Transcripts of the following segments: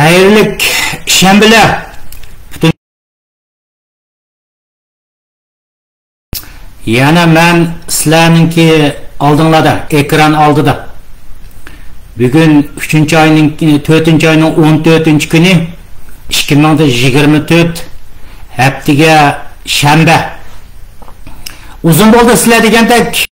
Hayırlı şembeler. Yana ben sizlarninki aldığınlarda, ekran aldıda. Bugün 3. ayının 4. ayının 14. günü 2024 haftaga shanba. Uzun bo'ldi sizlar degandek.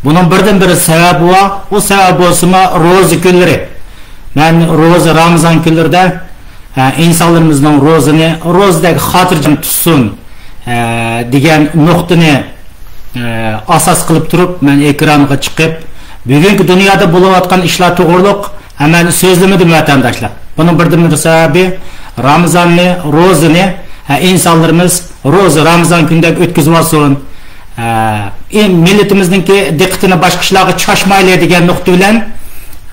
Bunun birden bir sebebi var. O sebebi olsa roza günleri. Ben roza Ramazan günlerinde insanlarımızın rozını, rozdaki hatırcım tutsun degan nuqtani asas kılıp durup ben ekranga çıkıp bugünkü dünyada bulayotgan işler to'g'riliq hemen sözlemedim vatandaşlar. Bunun birden bir sebebi Ramazan'ı, rozını insanlarımız roza Ramazan günde ötküzüp olsun. Milletimizdeki dikkatini başka işlerge çaşmayla degan nuqta bilen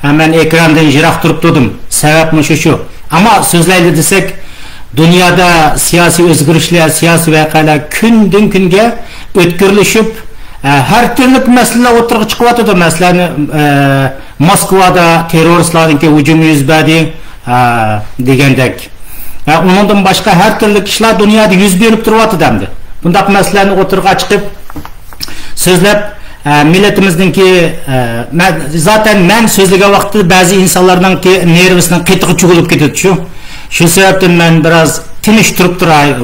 hemen ekrandan jiroq turib turdim. Sebep şu. Ama sözlerle desek dünyada siyasi özgürlükler, siyasi vakalar günden günge ötkürleşip her türlü meseleler oturuğa çıkıvatıdı. Mesela Moskva'da teröristlerin hücumu yüz verdi degendek. Ondan başka her türlü kişiler dünyada yüz verip duruvatıdı hem de. Bundak meselelerini oturuğa çıkıp sözlep milletimizdeki zaten ben sözlüge vakti bazı insanlardan ki nervisinden kıtığı çuğulup gidiyor. Şu sebepten ben biraz tiniş turup duray,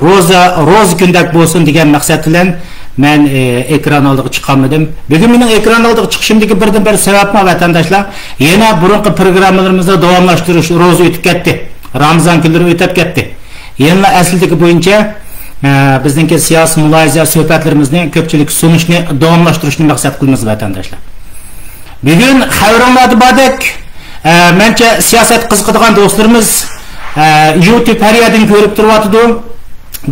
roz gündek bolsun degan maksat bilen ben ekran aldığı çıkamadım. Bugün benim ekran aldığı çıkışımdaki birden bir sebep var vatandaşlar. Yine burunki programlarımızda devamlaştırış roz ötüp gitti. Ramazan günleri ötüp gitti. Yine aslındaki boyunca bizdeki siyasi mülahiza sohbetlerimizin köpçülük sunuşunu devamlaştırışını maksat kılmamız vatandaşlar. Bugün haberlerde badek bence siyaset kızıqıdığan dostlarımız YouTube her yerden görüp duruvatıdı.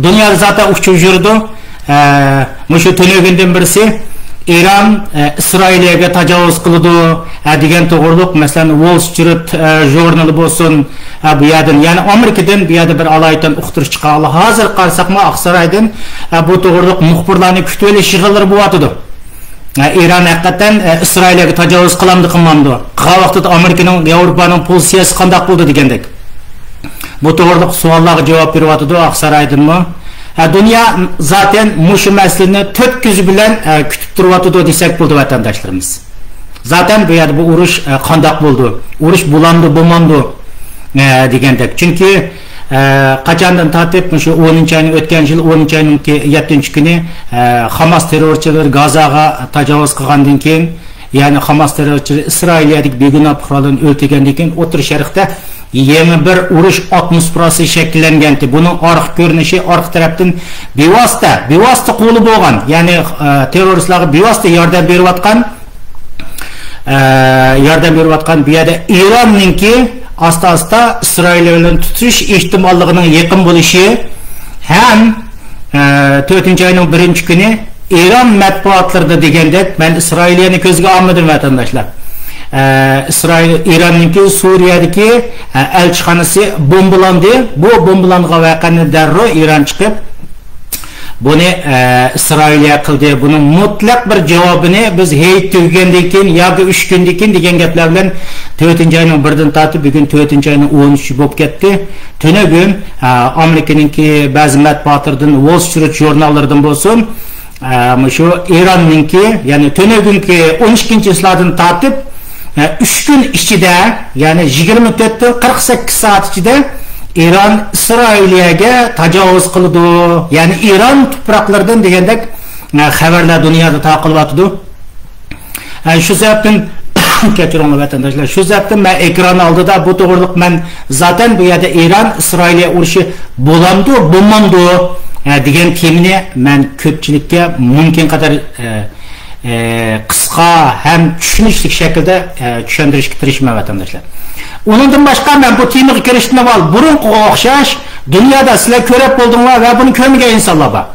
Dünyada zaten uçup yürüdü. Şu tönögünden birisi İran İsrail'e tecavüz kılıdı degan to'g'riliq mesela Wall Street jurnalı bolsun bu yerden yani Amerika'dan bir yerde bir alaydan uqtirish chiqadi. Hazır qarsaqma Aqsaraydan bu to'g'riliq muxbirlarni kutib olish yig'inlari bo'lyapti. İran hakikaten İsrail'e tecavüz qılamdı qilmamdi. Qa vaqtida Amerika'nın Avrupa'nın pozitsiyasi qanday bo'ldi degandek. Bu to'g'riliq savollarga javob beryapti Aqsaraydan mı? Dünya zaten muşu meselini tört gözü bilen kütüp duruvatıdı desek buldu vatandaşlarımız. Zaten bu yerde bu uruş kandak buldu. Uruş bulandı, bulmandı degandek. Çünkü kaçandan tatip şu 10. ayının ötken yıl 10. ayının 7. günü Hamas terörçileri Gaza'ga tecavüz kılgandan keyin yani Hamas terörçileri İsrail'deki beguna kuralını öldürgenden keyin O'rta Sharqda yeni bir uruş atmosferası şekillengendi. Bunun arka görünüşü arka taraftan bevasıta kolu boğan. Yani teröristlerge bevasıta yardım beriyotgan bir yerde İran'ınki asta İsrail'le tutuş ihtimallığının yakın buluşu hem 4. ayının 1. günü İran matbuatlarında degandek ben İsrail'ini közge almadım vatandaşlar. İran'ınki Suriye'deki elçixanası bombalandı. Bu bombalanğan vakanı darrov İran çıkıp bunu İsrail'e kıldı. Bunun mutlak bir cevabını biz heyet tügenden keyin yoki 3 günden keyin degan gaplar bilan 4. ayının 1dan tortib bugün 4. ayının 13 bo'lib ketdi. Tünögün Amerika'nınki bazı matbuatlardan Wall Street jurnallaridan bo'lsin şu İran'ınki yani tünögünki 12. yıllardan tortib 3 gün içinde yani 24-48 saat içinde İran İsrail'e tecavüz kıldı. Yani İran topraklardan degandek haberler dünyada takip atıdı. Şu sebepten keçirin vatandaşlar. Şu sebepten ben ekran aldı da bu to'g'riliq ben zaten bu yerde İran İsrail'e uruşu bulandı, bulmandı degan temini ben köpçülükte mümkün kadar kısa hem düşünüşlük şekilde düşündürüşke tirişme vatandaşlar. Onundan başka ben bu temiği kiriştiğine var. Burun okşaş dünyada sizler körep buldunlar ve bunu körmegen insanlar var.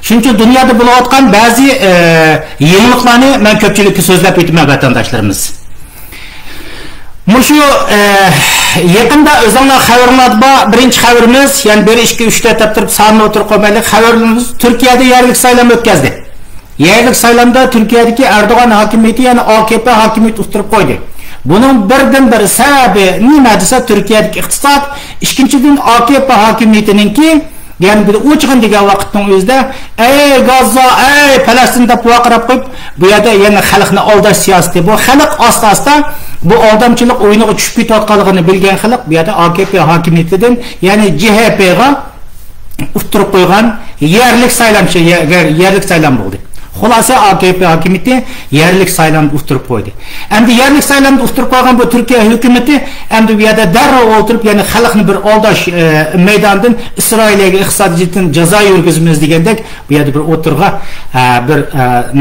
Çünkü dünyada bulayotgan bazı yeniliklarni ben köpçülükte sözlep etmem vatandaşlarımız. Muşu yakında özellikle haberlarda birinci haberimiz yani 1-2-3 etap turib sanını oturup koymaylık haberimiz Türkiye'de yerlik saylam ötkazdi. yerlik saylamda Türkiye'deki Erdoğan hakimiyeti yani AKP hakimiyeti usturup koydu. Bunun birden bir sebebi nima desa Türkiye'deki iktisat, ikkinchidan AKP hakimiyetinin ki yani bir uçğun degan vaqtning o'zida ey Gazza, ey Falastinda vaqirab qo'yib bu yerda yana xalqni aldash siyosati. Bu xalq asta bu odamchilik o'yiniga tushib ketayotganligini bilgan xalq bu yerda AKP hakimiyetidan yani CHP'ga usturup qo'ygan yerlik saylam bo'ldi. Xulasa AKP hakimiyeti yerlik saylamni usturup qo'ydi. Endi yerlik saylamni usturup qo'ygan bu Türkiye hükümeti endi bu yerda darrov o'tirib yani xalqni bir aldash maydonidan Isroilga iqtisodiyatdan jazo yurgizamiz degandek bu yerda bir o'tirg'a bir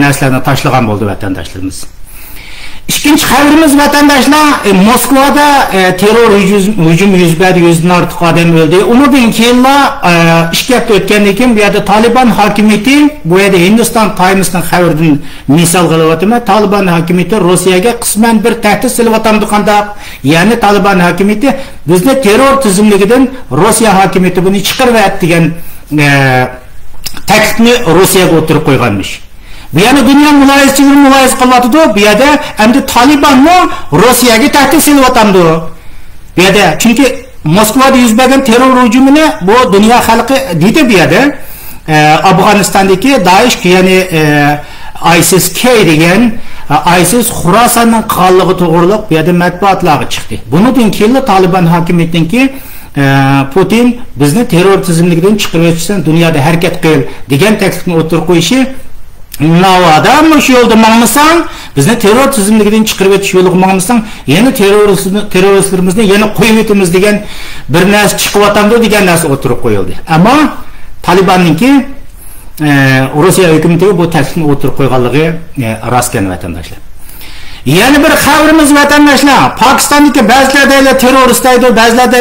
narsalarni tashlagan bo'ldi vatandaşlarımız. İkinci haberimiz vatandaşlar Moskva'da terör hücumu yüz berdi, 100'den artık adam öldü. Ondan keyin iş yaptı ötkendan keyin bu yerda Taliban hakimiyeti bu yerda Hindistan Times'ning xabardan misal qilyapman. Taliban hakimiyeti Rossiyaga qisman bir tahdid silyapti qandaq. Ya'ni Taliban hakimiyeti bizni terror tizimligidan Rossiya hakimiyeti buni chiqarib degan taklifni Rossiyaga o'tirib qo'yganmish. Bu yana dünya muloyiz qilyapti. Bu yerda endi Talibanni Rossiyaga tahdid silyapti. Bu yerda chunki Moskvada yuz bergan terror hujumini bu dunyo xalqi deydi bu yerda. Afg'onistondagi Daesh ya'ni ISIS-K degan ISIS Xurosonning qonligi to'g'riliq bu yerda matbuotlarga chiqdi. Bundan keyin Taliban hakimiyetinki Putin bizni terror tizimligidan chiqarib o'tishdan dunyoda harakat qil degan taklifni o'tirib qo'yishi Navada şu yolda mağmısan, bizni terör tizimligidan chiqarib o'tish yo'liga mağmısan, yana teröristlarimizni yana qo'yib o'tamiz degan bir narsa chiqyapti degan narsa o'tirib qo'yildi. Ammo Talibanninki Rossiya hukumatiga bu taklifni o'tirib qo'yganligi rostgan vatandaşlar. Yana bir xabarimiz vatandaşlar, Pokistondagi ba'zilarda terroristlar, ba'zilarda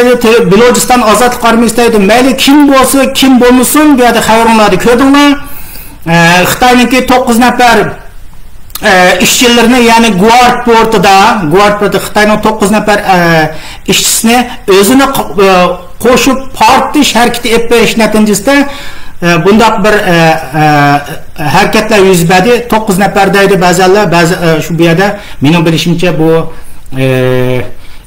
Balojiston ozodlik armiyasi, mayli kim bo'lsa, kim bo'lmasin, bu yerda xabarlarni ko'rdinglar. Xitoyniki 9 nafar ishchilarni ya'ni Guard portida Xitoyning 9 nafar ishchisini o'zini qo'shib partish harakati olib berish natijasida bundaq bir harakatlar yuz berdi. 9 nafar deydi ba'zilar, ba'zi shu bu yerda mening bilishimcha bu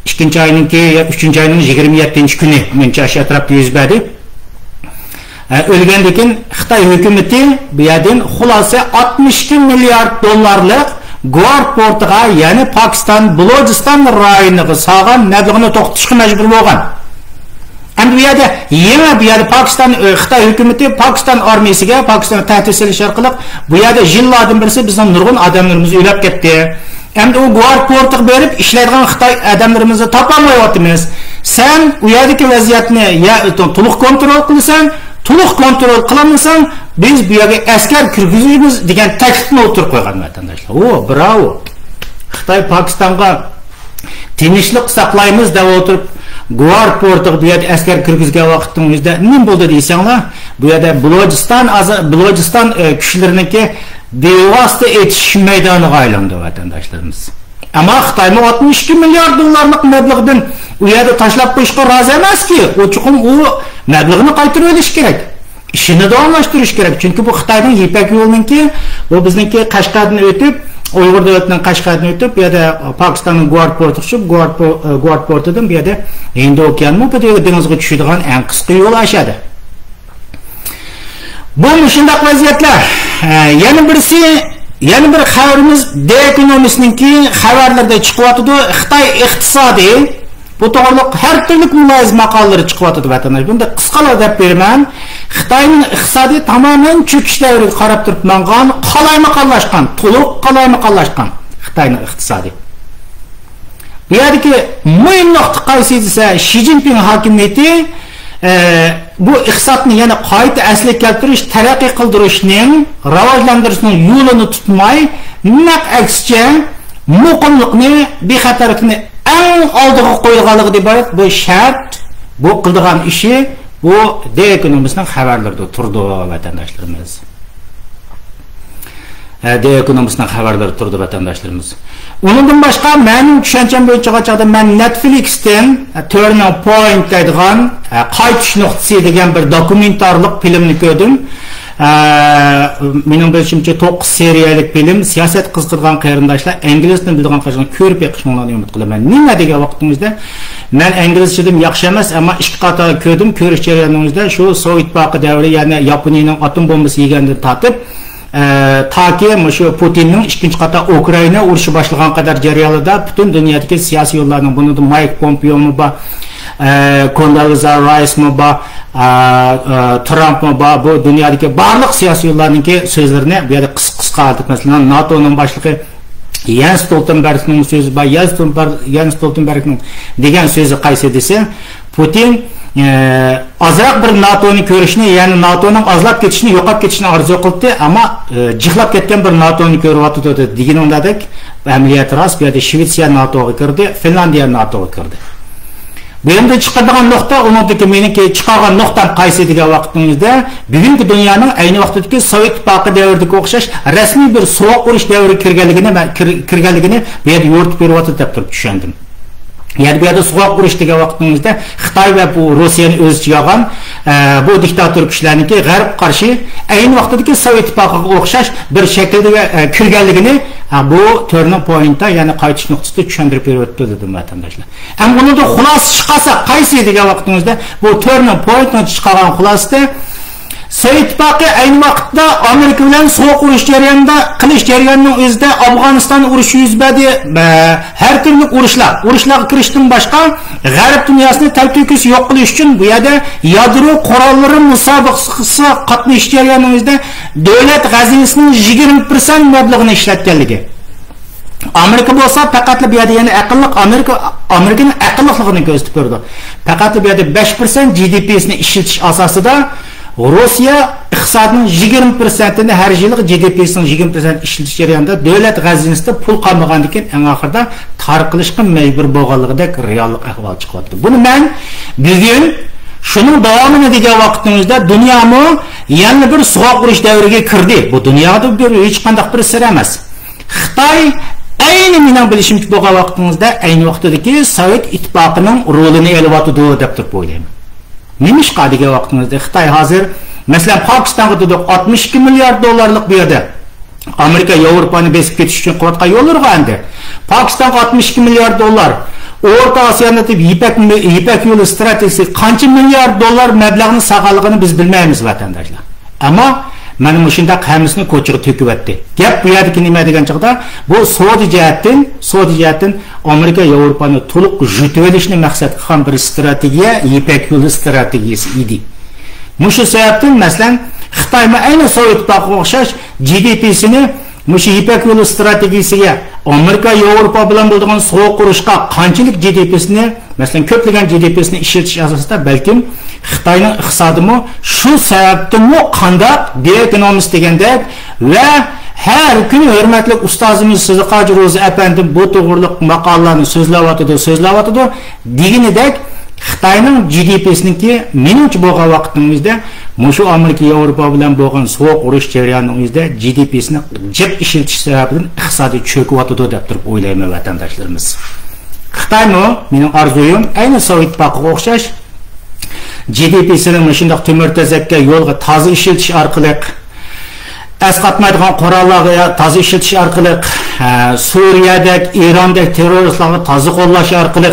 2 oyninki 3 oyning 27-kuni mencha shu atrofda yuz berdi. Ölgəndən keyin Xitoy hökuməti bu yerdən xulasa 62 milliard dollarlıq Guard portiga, ya'ni Pokiston Balojiston rayoniga sağan mablag'ni to'xtatishga majbur bo'lgan. Endi bu yerda yana bu yerda Xitoy hökuməti Pokiston armiyasiga Pokiston tahdid silish orqali bu yerda yillardan birisi bizning nurg'un odamlarimizni o'lib ketdi. Endi u Guard portiga berib ishlaydigan Xitoy odamlarimizni topolmayapmiz. Sen u yerdagi vaziyatni ya to'liq kontrol qilsan, to'liq kontrol qilamasan, biz bu yerga askar kirgizamiz degan taklifni o'tirib qo'ygan vatandaşlar. O, bravo. Xitoy Pokistonga tinchlik saqlaymiz deb o'tirib Guard portiga bu yerda askar kirgizgan vaqtning o'zida nima bo'ldi deysanglar, bu yerda Balojiston kuchlariniki bevosita etish maydoniga aylandi vatandaşlarimiz. Ama Xitoyni 62 milliard dollarlik mablag'dan u yerda tashlab qo'yishga rozi emas-ki. O chuqur u mablag'ni qaytarib olish kerak. İşini davomlashtirish kerak. Chunki bu Xitoyning Ipak yo'liniki, bu bizniki Qashqardan o'tib, Uyg'ur davlatining Qashqardan o'tib, bu yerda Pokistonning Guard portiga tushib, Guard portidan bu yerda Hind okeanini bu yerga dengizga tushadigan eng qisqa yo'l ashadi. Bu shunday vaziyatlar. Yana bir xabarimiz The Economist'ninki xabarlarda chiqyapti. Xitoy iqtisodi bu to'g'riliq har turli muloyiz maqolalari chiqyapti vatandaş. Bunda qisqalar deb beraman. Xitoyning iqtisodi tamoman cho'kish davriga qarab turib mangan, to'liq qalaymaqonlashgan Xitoyning iqtisodi. Bu yerdagi muhim nuqta qaysi desa, Xi Jinping hokimiyati bu iqtisodni yana qayta asliga keltirish, taraqqiy qildirishning, rivojlantirishning yo'lini tutmay, naq aksicha muqimlikni, bexatarlikni eng oldiga qo'yganligi deb aytib, bu shart, bu qildigan ishi bu The Economist'ning xabarlarida turdi vatandaşlarımız. The Economist'ning xabarlari turdi vatandaşlarımız. Undan boshqa mening tushuncham bo'yicha men Netflix'ten Turning Point deydigan qaytish nuqtasi degan bir dokumentarlik filmni ko'rdim. Mening bilishimcha 9 seriyalik film siyosat qizdirgan qarindoshlar ingliz tilini bilgan qarindoshlar ko'rib yiqishinglarni umid qilaman. Nima degan vaqtingizda men inglizchadim yaxshi emas, ammo ikki qator ko'rdim. Ko'rish jarayoningizda shu Sovet ittifoqi davri, ya'ni Yaponiyaning atom bombasi yegandan tortib taki shu Putinning ikkinchi qator Ukraina urushi boshlagan qadar jarayonida butun dunyodagi siyosiy yo'llarning bunida Mike Pompeo bor, Condoleezza Rice bor, Trump bor, bu dunyodagi barliq siyosiy yo'llarning so'zlarini bu yerda qisqa aytib, masalan NATOning boshlig'i Jens Stoltenbergning so'zi bor, Jens Stoltenbergning degan so'zi qaysi desa, Putin azroq bir NATOni ko'rishni, ya'ni NATOning azlab ketishini, yo'qolib ketishini orzu qildi, ammo jixlab ketgan bir NATOni ko'ryapti degan ondadek amaliyat rost. Bu yerda Shvetsiya NATOga kirdi, Finlandiya NATOga kirdi. Bu yerda chiqadigan nuqta, uningdagi meniki chiqargan nuqtam qaysi degan vaqtingizda bugungi dunyoning ayni vaqtdagi Sovet ittifoqi davriga o'xshash rasmiy bir sovuq urush davriga kirganligini bu yerda yo'ritib beryapti deb turib tushundim. Yani bu yerda sovuq urush degan vaqtingizda Xitoy va bu Rossiyani o'z ichiga olgan bu diktator kuchlarniki g'arb qarshi ayni vaqtdagi Sovet ittifoqiga o'xshash bir shaklda kirganligini bu turning pointda, ya'ni qaytish nuqtasida tushuntirib beryapti dedim vatandoshlar. Ham buningda xulosa chiqarsa qaysi degan vaqtingizda bu turning pointdan chiqqan xulosada Sovet ittifoqi ayni vaqtda Amerika bilan sovuq urush jarayonida qilish jarayonining o'zida Afg'oniston urushi yuz berdi. Har turli urushlarga kirishdan boshqa g'arb dunyosini talto'kis yo'q qilish uchun bu yerda yadro qurollari musobaqasi qatnashish jarayonining o'zida davlat xazinasining 20% mablag'ini ishlatganligi. Amerika bo'lsa faqat bu yerda yana Amerikaning aqlliligini ko'rsatib berdi. Faqat bu yerda 5% GDP'sini ishlatish asosida Rossiya iqtisodining 20%ni har yillik GDP'sining 20% ishlatish jarayonida davlat xazinasida pul qolmagandan keyin eng oxirida tarqilishga majbur bo'lganligidek reallik ahvol chiqyapti. Buni men bugun shuning davomini degan vaqtimizda dunyomi yana bir sovuq urush davriga kirdi. Bu dunyoda bir hech qanday bir sir emas. Xitoy ayni mening bilishimcha bo'lgan vaqtimizda ayni vaqtdagi Sovet ittifoqining rolini olyapti deb turib o'ylayman. Nimishqa degan vaqtimizda Xitoy hozir masalan Pokistonga dedi 62 milliard dollarlik bu yerda Amerika Yevropani besib ketish uchun qilayotgan yo'llarga endi Pokistonga 62 milliard dollar, O'rta Osiyoda Ipak yo'li strategiyasi qancha milliard dollar mablag'ni saqlaganligini biz bilmaymiz vatandoshlar. Ammo mana shunda hammasini ko'chirib to'kyapti. Gap bu yerdagi nima degan chaqda bu savdo jihatdan Amerika Yevropani to'liq yutib olishni maqsad qilgan bir strategiya, Ipak yo'li strategiyasi edi. Mushu sababdan masalan Xitoy ayni Sovet ittifoqiga o'xshash GDP'sini mushu Ipak yo'li strategiyasiga Amerika Yevropa bilan bo'lgan sovuq urushga qanchalik GDP'sini masalan ko'plagan GDP'sini ishlatish asosida balkim Xitoyning iqtisodimi shu sababdan qanday beekonomist degandek va har kuni hurmatli ustozimiz Sidiqoji Ro'zi apandim bu to'g'riliq maqolalarni so'zlayotdi deganidek Xitoyning GDP'siniki menimcha bo'lgan vaqtimizda mushu Amerika Yevropa bilan bo'lgan sovuq urush jarayonida GDP'sini jib ishlatish sababidan iqtisodiy cho'kyapti deb turib o'ylayman vatandoshlarimiz. Xitoymi mening orzuyim ayni Sovet ittifoqiga o'xshash GDP'sini shunday temir-tezakka yo'lga toza ishlatish orqali asqatmaydigan qurollarga toza ishlatish orqali Suriyadagi, Irondagi terroristlarga toza qo'llash orqali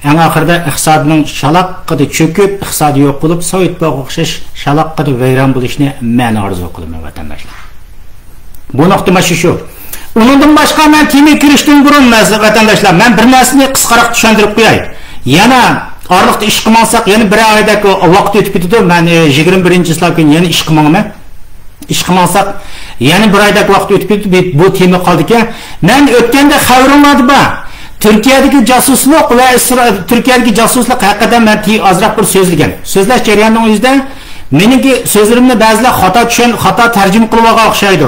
eng oxirida iqtisodning shaloqqida cho'kib, iqtisodi yo'q bo'lib, Sovet ittifoqiga o'xshash shaloqqida vayron bo'lishni men orzu qilaman vatandoshlar. Bu nuqta mana shu. Undan boshqa men temaga kirishdan burun vatandoshlar, men bir narsani qisqaroq tushuntirib qo'yay. Yana orliqda ish qilmasak, yana bir oydak vaqt o'tib ketdi. Men 21-yil kuni yana ish qilmayman. Ish qilmasak, yana bir oydak vaqt o'tib ketdi. Bu tema qoldi-ki, men o'tganda xabarim bor. Türkiye'deki casusluq ve Türkiye'deki casusluq hakikaten ben azroq bir so'zlash jarayonining o'zida meniki so'zlarimni ba'zilar xato tarjima qilib olgan o'xshaydi.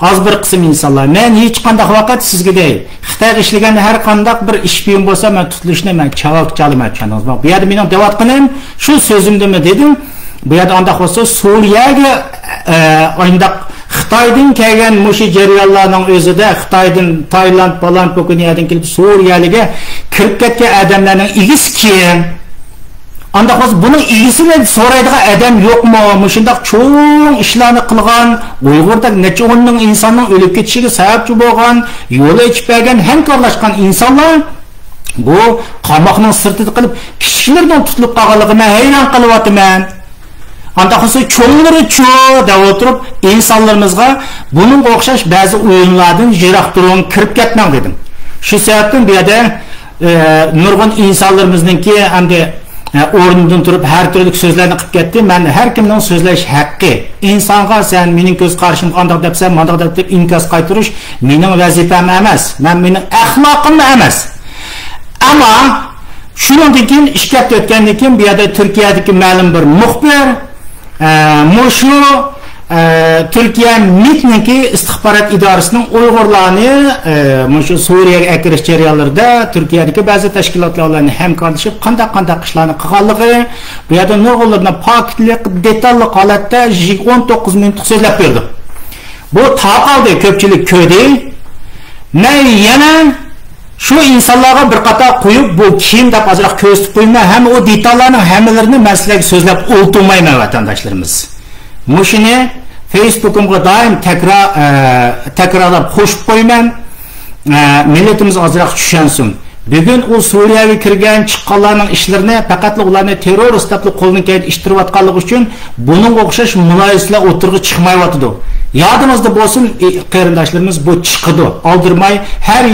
Az bir qism insonlar men hech qanday vaqt sizga deyil. Xitoy ishlagan har qanday bir ish bilan bo'lsa men tutilishni men chavak chalaman tushundingizmi? Bu yerda mening devatqinim shu so'zimdami dedim. Bu yerda undaq bo'lsa Suriyaga o'yindaq Xitoydan kelgan mushu jarayonlarning o'zida Xitoydan Tayland bilan Pokiniyadan kelib Suriyaga kirib ketgan odamlarning igisi kim? Anda bunun iyisini soraydigan adam yo'qmi? Shunday cho'ng ishlarni qilgan, Uyg'urda necha o'nning insonning o'lib ketishiga sababchi bo'lgan, yo'li ichpagan, hamkorlashgan insonlar bu qamoqning sirtida qilib, kichiklardan tutilib qolganligini hayron qilyapman. Anda cho'nglari deb o'tirib, insonlarimizga buning o'xshash ba'zi o'yinlardan yiroq turing, kirib ketmang dedim. Shu sababdan bu yerda nurg'un insonlarimizningki hamda o'rnidan turib har turli so'zlarni qilib ketdi. Men har kimning so'zlash haqqi. Insonga sen mening ko'z qarashim qanday debsan, bunday deb inkos qaytirish mening vazifam emas. Mening axloqim emas. Ammo shundan keyin ishga o'tgandan keyin bu yerda Turkiyadagi ma'lum bir muxbir Mushu Türkiye MİT'ninki istihbarat idorasining Uyg'urlarni mushu Suriyaga akirish jarayonlarida Turkiyadagi ba'zi tashkilotlarni hamkorlashib qanday ishlarni qilganligi, bu yerda nurg'unlarni poklik, detalli holatda 19 minut so'zlab berdi. Bu taqaldi ko'pchilik ko'di. Men yana shu insonlarga bir qator qo'yib, bu kim deb ozroq ko'rsatib qo'yman, ham o detallarning hammalarini men sizlarga so'zlab o'ltirmayman vatandoshlarimiz. Mushuni Facebook'umga doim takrorlab qo'shib qo'yman. Millatimiz ozroq tushunsin. Bugun u Suriyaga kirgan chiqqanlarning ishlarini faqat ularni terrorist deb qo'ldan kelib ishtirayotganligi uchun buning o'xshash muloyislar o'tirg'i chiqmayotdi. Yodimizda bo'lsin, qarindoshlarimiz bu chiqdi. Oldirmay har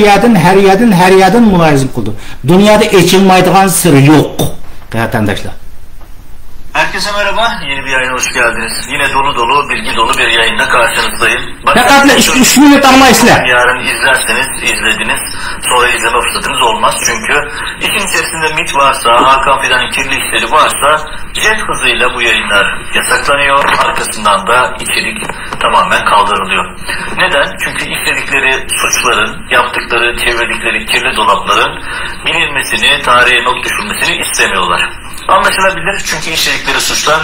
yerdan muloyizm qildi. Dunyoda echilmaydigan sir yo'q. Qarindoshlar. Herkese merhaba, yeni bir yayına hoş geldiniz. Yine dolu bilgi dolu bir yayında karşınızdayım. Fakat 3 minut anlayışla. Yarın izlerseniz izlediniz, sonra izleme fırsatınız olmaz. Çünkü işin içerisinde MİT varsa, Hakan Fidan'ın kirli işleri varsa jet hızıyla bu yayınlar yasaklanıyor. Arkasından da içerik tamamen kaldırılıyor. Neden? Çünkü işledikleri suçların, yaptıkları, çevirdikleri kirli dolapların bilinmesini, tarihe not düşülmesini istemiyorlar. Anlaşılabilir çünkü işledikleri suçlar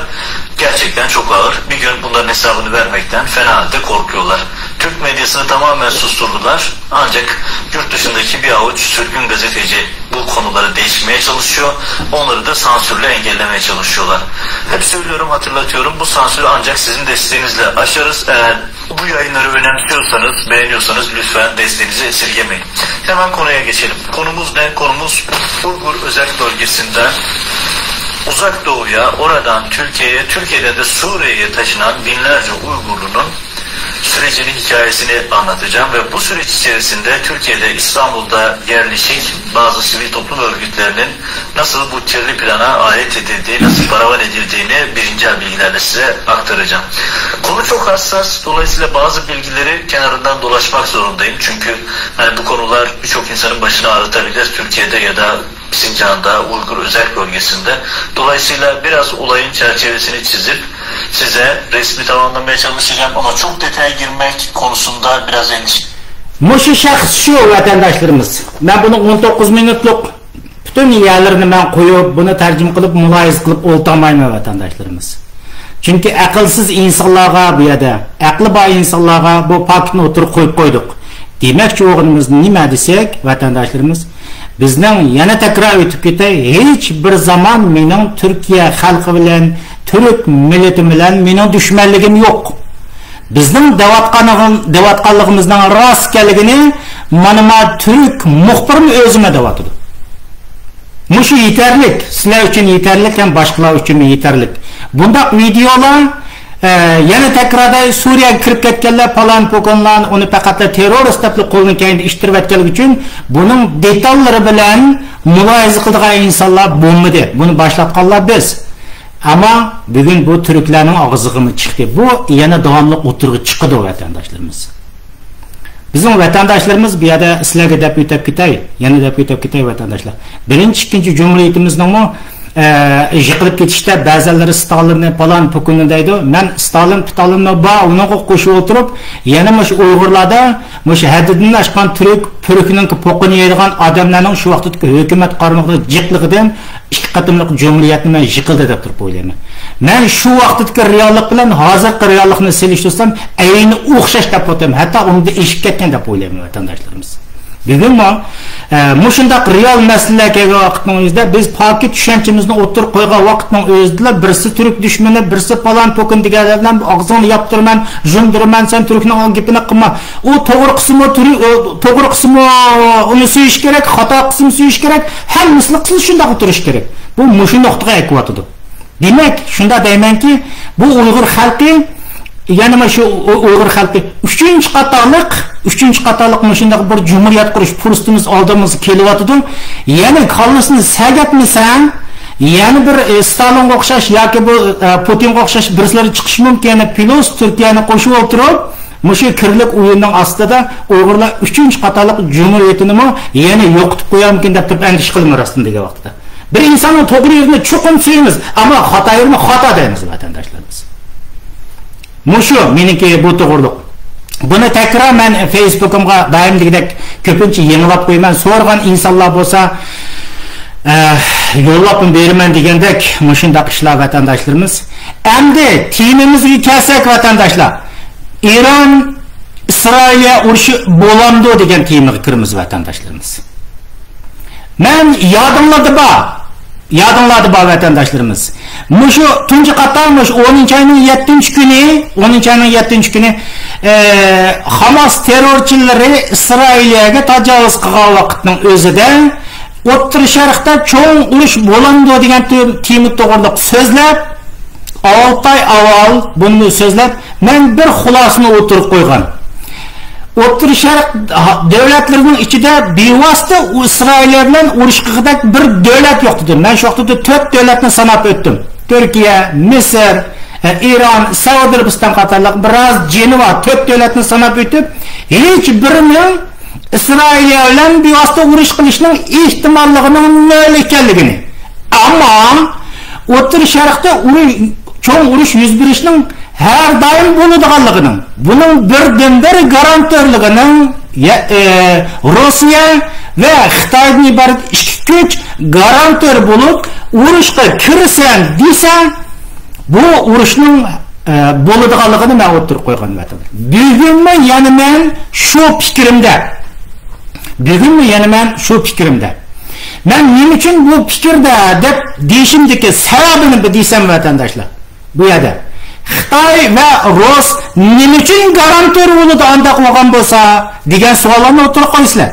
gerçekten çok ağır. Bir gün bunların hesabını vermekten fena halde korkuyorlar. Türk medyasını tamamen susturdular. Ancak yurt dışındaki bir avuç sürgün gazeteci bu konuları değişmeye çalışıyor. Onları da sansürle engellemeye çalışıyorlar. Hep söylüyorum, hatırlatıyorum. Bu sansürü ancak sizin desteğinizle aşarız. Eğer bu yayınları önemsiyorsanız, beğeniyorsanız lütfen desteğinizi esirgemeyin. Hemen konuya geçelim. Konumuz ne? Konumuz Uygur Özerk Bölgesi'nden Uzak Doğu'ya, oradan Türkiye'ye, Türkiye'den de Suriye'ye taşınan binlerce Uygurlu'nun sürecini, hikayesini anlatacağım ve bu süreç içerisinde Türkiye'de, İstanbul'da yerleşik bazı sivil toplum örgütlerinin nasıl bu kirli plana alet edildiği, nasıl paravan edildiğini birinci bilgilerle size aktaracağım. Konu çok hassas, dolayısıyla bazı bilgileri kenarından dolaşmak zorundayım. Çünkü hani bu konular birçok insanın başını ağrıtabilir Türkiye'de ya da Sincan'da, Uygur Özerk Bölgesi'nde. Dolayısıyla biraz olayın çerçevesini çizip size resmi tamamlamaya çalışacağım ama çok detaya girmek konusunda biraz endişe. Muşu şahs şu vatandaşlarımız. Ben bunu 19 minutluk bütün yerlerini ben koyup bunu tercüme kılıp mulayız kılıp oltamayım vatandaşlarımız. Çünkü akılsız insanlara bu ya aklı bağ insanlara bu paketini oturup koyup koyduk. Demek ki oğlumuz nime desek vatandaşlarımız bizden yana tekrar ötüp ketay hiç bir zaman mening Türkiye halkı bilen Türk milleti bilen mening düşmanligim yok. Bizning devatqanligimizdan rastkeligini mana Türk muxbirim o'zime devatdi. Mushu yeterlik, sizlar uchun yeterlik ham boshqalar uchun yeterlik. Bunda videolar yana takrorda Suriyaga kirib ketganlar falan pokonlar uni faqat terrorist deb qo'ldan kelgan ishtirayotganligi uchun buning detallari bilan mulohaza qilgan insonlar bo'lmadi. Buni boshlatganlar biz. Ama bugün bu Türklerin ağzıgımı çıktı. Bu yana devamlı oturgu çıktı o vatandaşlarımız. Bizim vatandaşlarımız bir yerde sizlerge dep ötep gitay, yana dep ötep gitay vatandaşlar. Birinci, ikinci cumhuriyetimizden mu yıkılıp ketişte bazıları Stalin'e falan pokunundaydı. Ben Stalin'e ona koşu oturup yana Uygurlarda hadidini aşkan Türk'ünün pokunu yayılgan adamların şu vaxtdaki hükümet karmaqda jıqlıqdan iki qatımlıq cumhuriyetini ben yıkıldı dep turib o'ylayman. Ben şu vaxtdaki reallik bilan hozirgi reallikni selishtirsam ayni o'xshash deb o'ylayman. Hatta unda eshib ketgan deb o'ylayman vatandaşlarımız. Bugun mushundaq real masalalarga kelgan vaqtning o'zida biz poki tushunchamizni o'tirib qo'ygan vaqtning o'zida birisi turk dushmani, birisi falan to'kin deganlar bilan og'zini yoptirman, jundirman, sen turkning gapini qilma. U to'g'ri qismi to'g'ri qismi uni suyish kerak, xato qismi suyish kerak, hammasini qilib shunday o'tirish kerak. Bu mushu nuqtaga aytyapti. Demak, shunda deymanki, bu Uyg'ur xalqi yani mana shu Uyg'ur xalqi 3-chi qatorliq shunday bir jumhuriyat qurish fursatimiz oldimizga kelyapti. Ya'ni qallasini sagatmasan, yana bir Stalinga o'xshash yoki bu Putinga o'xshash birlar chiqish mumkin. Plus Turkiyani qo'shib o'tirib, mushu kirlik o'yinning ostida Uyg'urlar 3-chi qatorliq jumhuriyatini yana yo'qotib qo'yamkin deb turib andish qilmir aslında degan vaqtda. Bir insonning to'g'ri yo'lini chuqur sevamiz, ammo xato yo'lni xato deymiz vatandoshlarimiz. Mushu meniki bu to'g'riliq. Buni takrar men Facebook'imga doimgidek ko'pincha yengilab qo'yman. So'rgan insonlar bo'lsa, yo'llab beraman degandek mushundaq ishlar vatandoshlarimiz. Endi temamizga kelsak vatandoshlar, Iran Isroilga urushi bo'lamdi degan temaga kiramiz vatandoshlarimiz. Men yadinglarda bor vatandoshlarimiz. Mushu tunji qatormish 10-ayning 7-kuni Hamas terrorchilari Isroilga tajovuz qilgan vaqtning o'zida O'rta Sharqda cho'ng urush bo'ladi degan tema to'g'rida so'zlab 6 oy avval buni so'zlab men bir xulosani o'tirib qo'ygan. O'rta Sharq davlatlarining ichida bevosita Isroil bilan urush qilgan bir davlat yo'q edi. Men shu vaqtda 4 davlatni sanab o'tdim. Turkiya, Misr, İran, Saudiya Arabiston qatorliq biroz Jeneva 4 davlatni sanab o'tib, hech birining Isroil bilan bevosita urush qilishning ehtimolligining nol ekanligini. Ammo O'rta Sharqda cho'ng urush yuz berishning her daim bo'ladiganligining, buning birdan-bir garantörligining Rossiya va Xitoyning iborat ikki kuch garantör bo'lib, urushga kirsan desa, bu urushning bo'ladiganligini men o'tirib qo'ygan edim. Bugunmi yana men shu fikrimda. Men nima uchun bu fikrda deb deyishimdagi sababini desam vatandoshlar. Bu yerda Xitoy va Rus nima uchun garantör bo'ladi undaq bo'lgan bo'lsa degan savollarni o'tirib qo'ysizlar.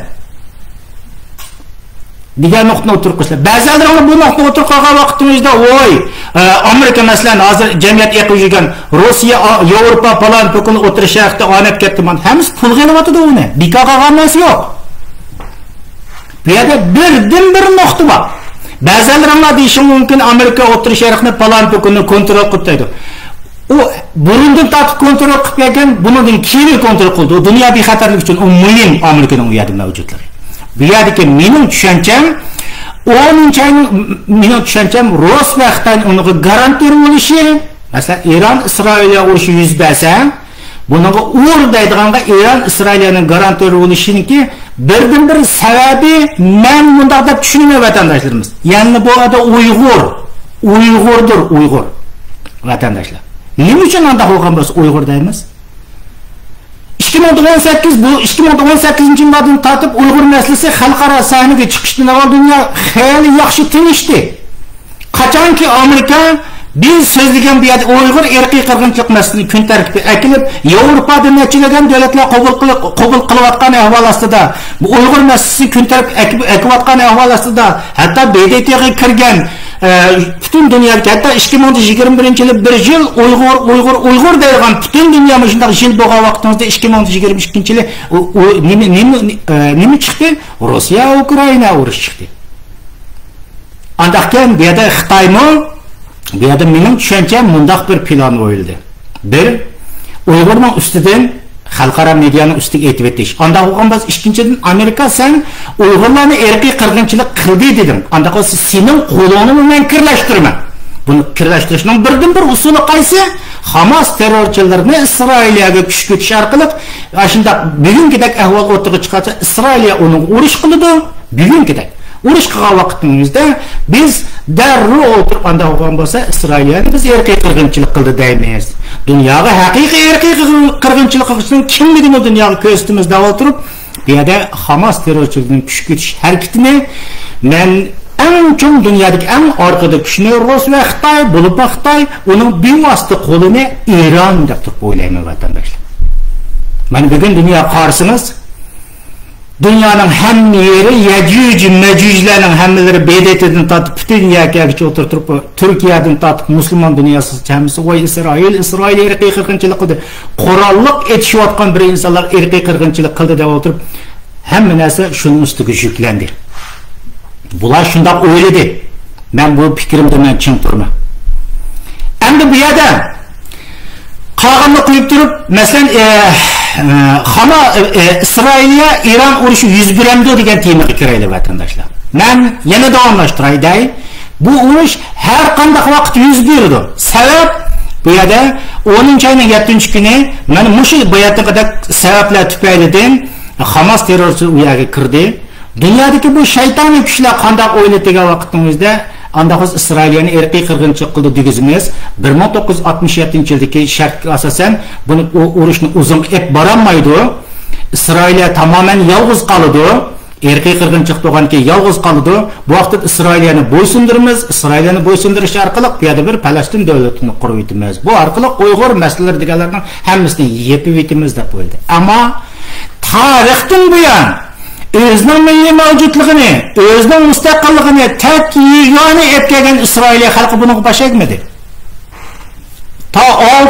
Degan nuqtani o'tirib qo'ysizlar. Ba'zilar bu nuqtani o'tirib qolgan vaqtimizda voy, Amerika masalan hozir jamiyat yiqib yurgan Rossiya, Yevropa falan to'kin o'tirish haqida o'ynab ketdi. Hammasi pul g'alavatida uni. Bikaga g'amasi yo'q. Bu yerda bir nuqta bor. Ba'zilar deyishi mumkin Amerika o'tirish sharqni falan to'kinni kontrol qilib u burundan tatib kontrol qilib kelgan, bundan keyin kontrol qildi. U dunyo bexatarlik uchun muhim Amerikaning u yerda mavjudligi. Bu yerdagi mening tushuncham, Rus va Xitoy uni garantör bo'lishi, masalan, Iran Isroilga urushi yuz bersa, bunaqa o'rdaydiganga Iran Isroilning garantör bo'lishiniki birdan-bir sababi men bundaq deb tushunaman vatandoshlarimiz. Ya'ni bu odam Uyg'ur vatandoshlar. Nima uchun unda bo'lgan bo'lsa Uyg'ur deymiz? 2018-yildan tortib Uyg'ur masalasi xalqaro sahnaga chiqishdan avval dunyo xeyli yaxshi tinchdi. Qachonki Amerika biz so'zlagan bu yerda Uyg'ur irqiy qirg'inchilik masalasini kun tartibga akilib, Yevropada nechilagan davlatlar qabul qilayotgan ahvol ostida, bu Uyg'ur masalasini kun tartibga akilayotgan ahvol ostida, hatto BDTga kirgan butun dunyoga hatto 2021-yil bir yil Uyg'ur deyilgan butun dunyoda shunday yil bo'lgan vaqtimizda 2022-yil nima chiqdi? Rossiya Ukraina urushi chiqdi. Andaqdan bu yerda Xitoymi bu yerda mening tushuncham mundaq bir plan o'yildi. Bir, Uyg'urning ustidan xalqaro medianing ustiga aytib o'tish. Unda bo'lgan biz ikkinchidan Amerika sen Uyg'urlarni irqiy qirg'inchilik qildi dedim. Unda qolsa sening qo'lingni men kirlashtirman. Buni kirlashtirishning birdan-bir usuli qaysi? Hamas terrorchilarini Isroilga kuch ko'chish orqali shunday bugungidek ahvol o'rtaga chiqarsa, Isroilga uni urush qiladi. Bugungidek urush qilgan vaqtimizda biz darrov o'tirib anda bo'lgan bo'lsa, Isroilga biz irqiy qirg'inchilik qildi deymiz. Dunyoga haqiqiy irqiy qirg'inchilik qilishning kimligini dunyoga ko'rsatimiz da'vo turib, Bu yerda Hamas terrorchilarning kuch ketish harakatini men eng chong dunyodagi eng orqada kuchni Rus va Xitoy bo'lib, Xitoy uning bevosita qo'lini Eron deb turib o'ylayman vatandoshlar. Mana bugun dunyo qarasimiz, dunyoning hamma yeri Yajuj, Majujlarning hammalari bedetidan tortib butun dunyoga o'tirib, Turkiyadan tortib musulmon dunyosi chamisi voy Isroil irqiy qirg'inchilik qildi. Qurolliq etishayotgan bir insonlar irqiy qirg'inchilik qildi deb o'tirib, hamma narsa shuning ustiga yuklandi. Bular shundoq o'yladi. Men bu fikrimdan chin turman. Endi bu yerda qolganini qo'yib turib, masalan, İsrail'e İran urushi yuz beradi degan temaga kiraylik vatandoshlar. Men yana davomlashtiray. Bu urush har qanday vaqt yuz beradi. Sabab bu yerda 10-oyning 7-kuni mana mushu bu yerda sabablar tufaylidan Hamas terrorchi u yerga kirdi. Dunyodagi bu shaytoniy kuchlar qanday o'yladigan vaqtning o'zida Andaqız İsrailiyani irqiy qirg'inchilik qildi degizimiz 1967-yildagi shartga asosan buni urushni uzun ep boramaydi. İsrailiya tamamen yolg'iz qoldi. Irqiy qirg'inchilik bo'lganki yolg'iz qoldi. Bu vaqtda İsrailiyani bo'ysundiramiz. İsrailiyani bo'ysundirish orqali bu yerda bir Falastin davlatini qurib etamiz. Bu orqali Uyg'ur masalalar deganlarning hammasini yepib etamiz deb o'yladi. Ammo tarixdan buyon özünün milliy mavjudligini, özünün mustaqilligini tek yegona etgan İsrailiya xalqi buni başaytmadi. Ta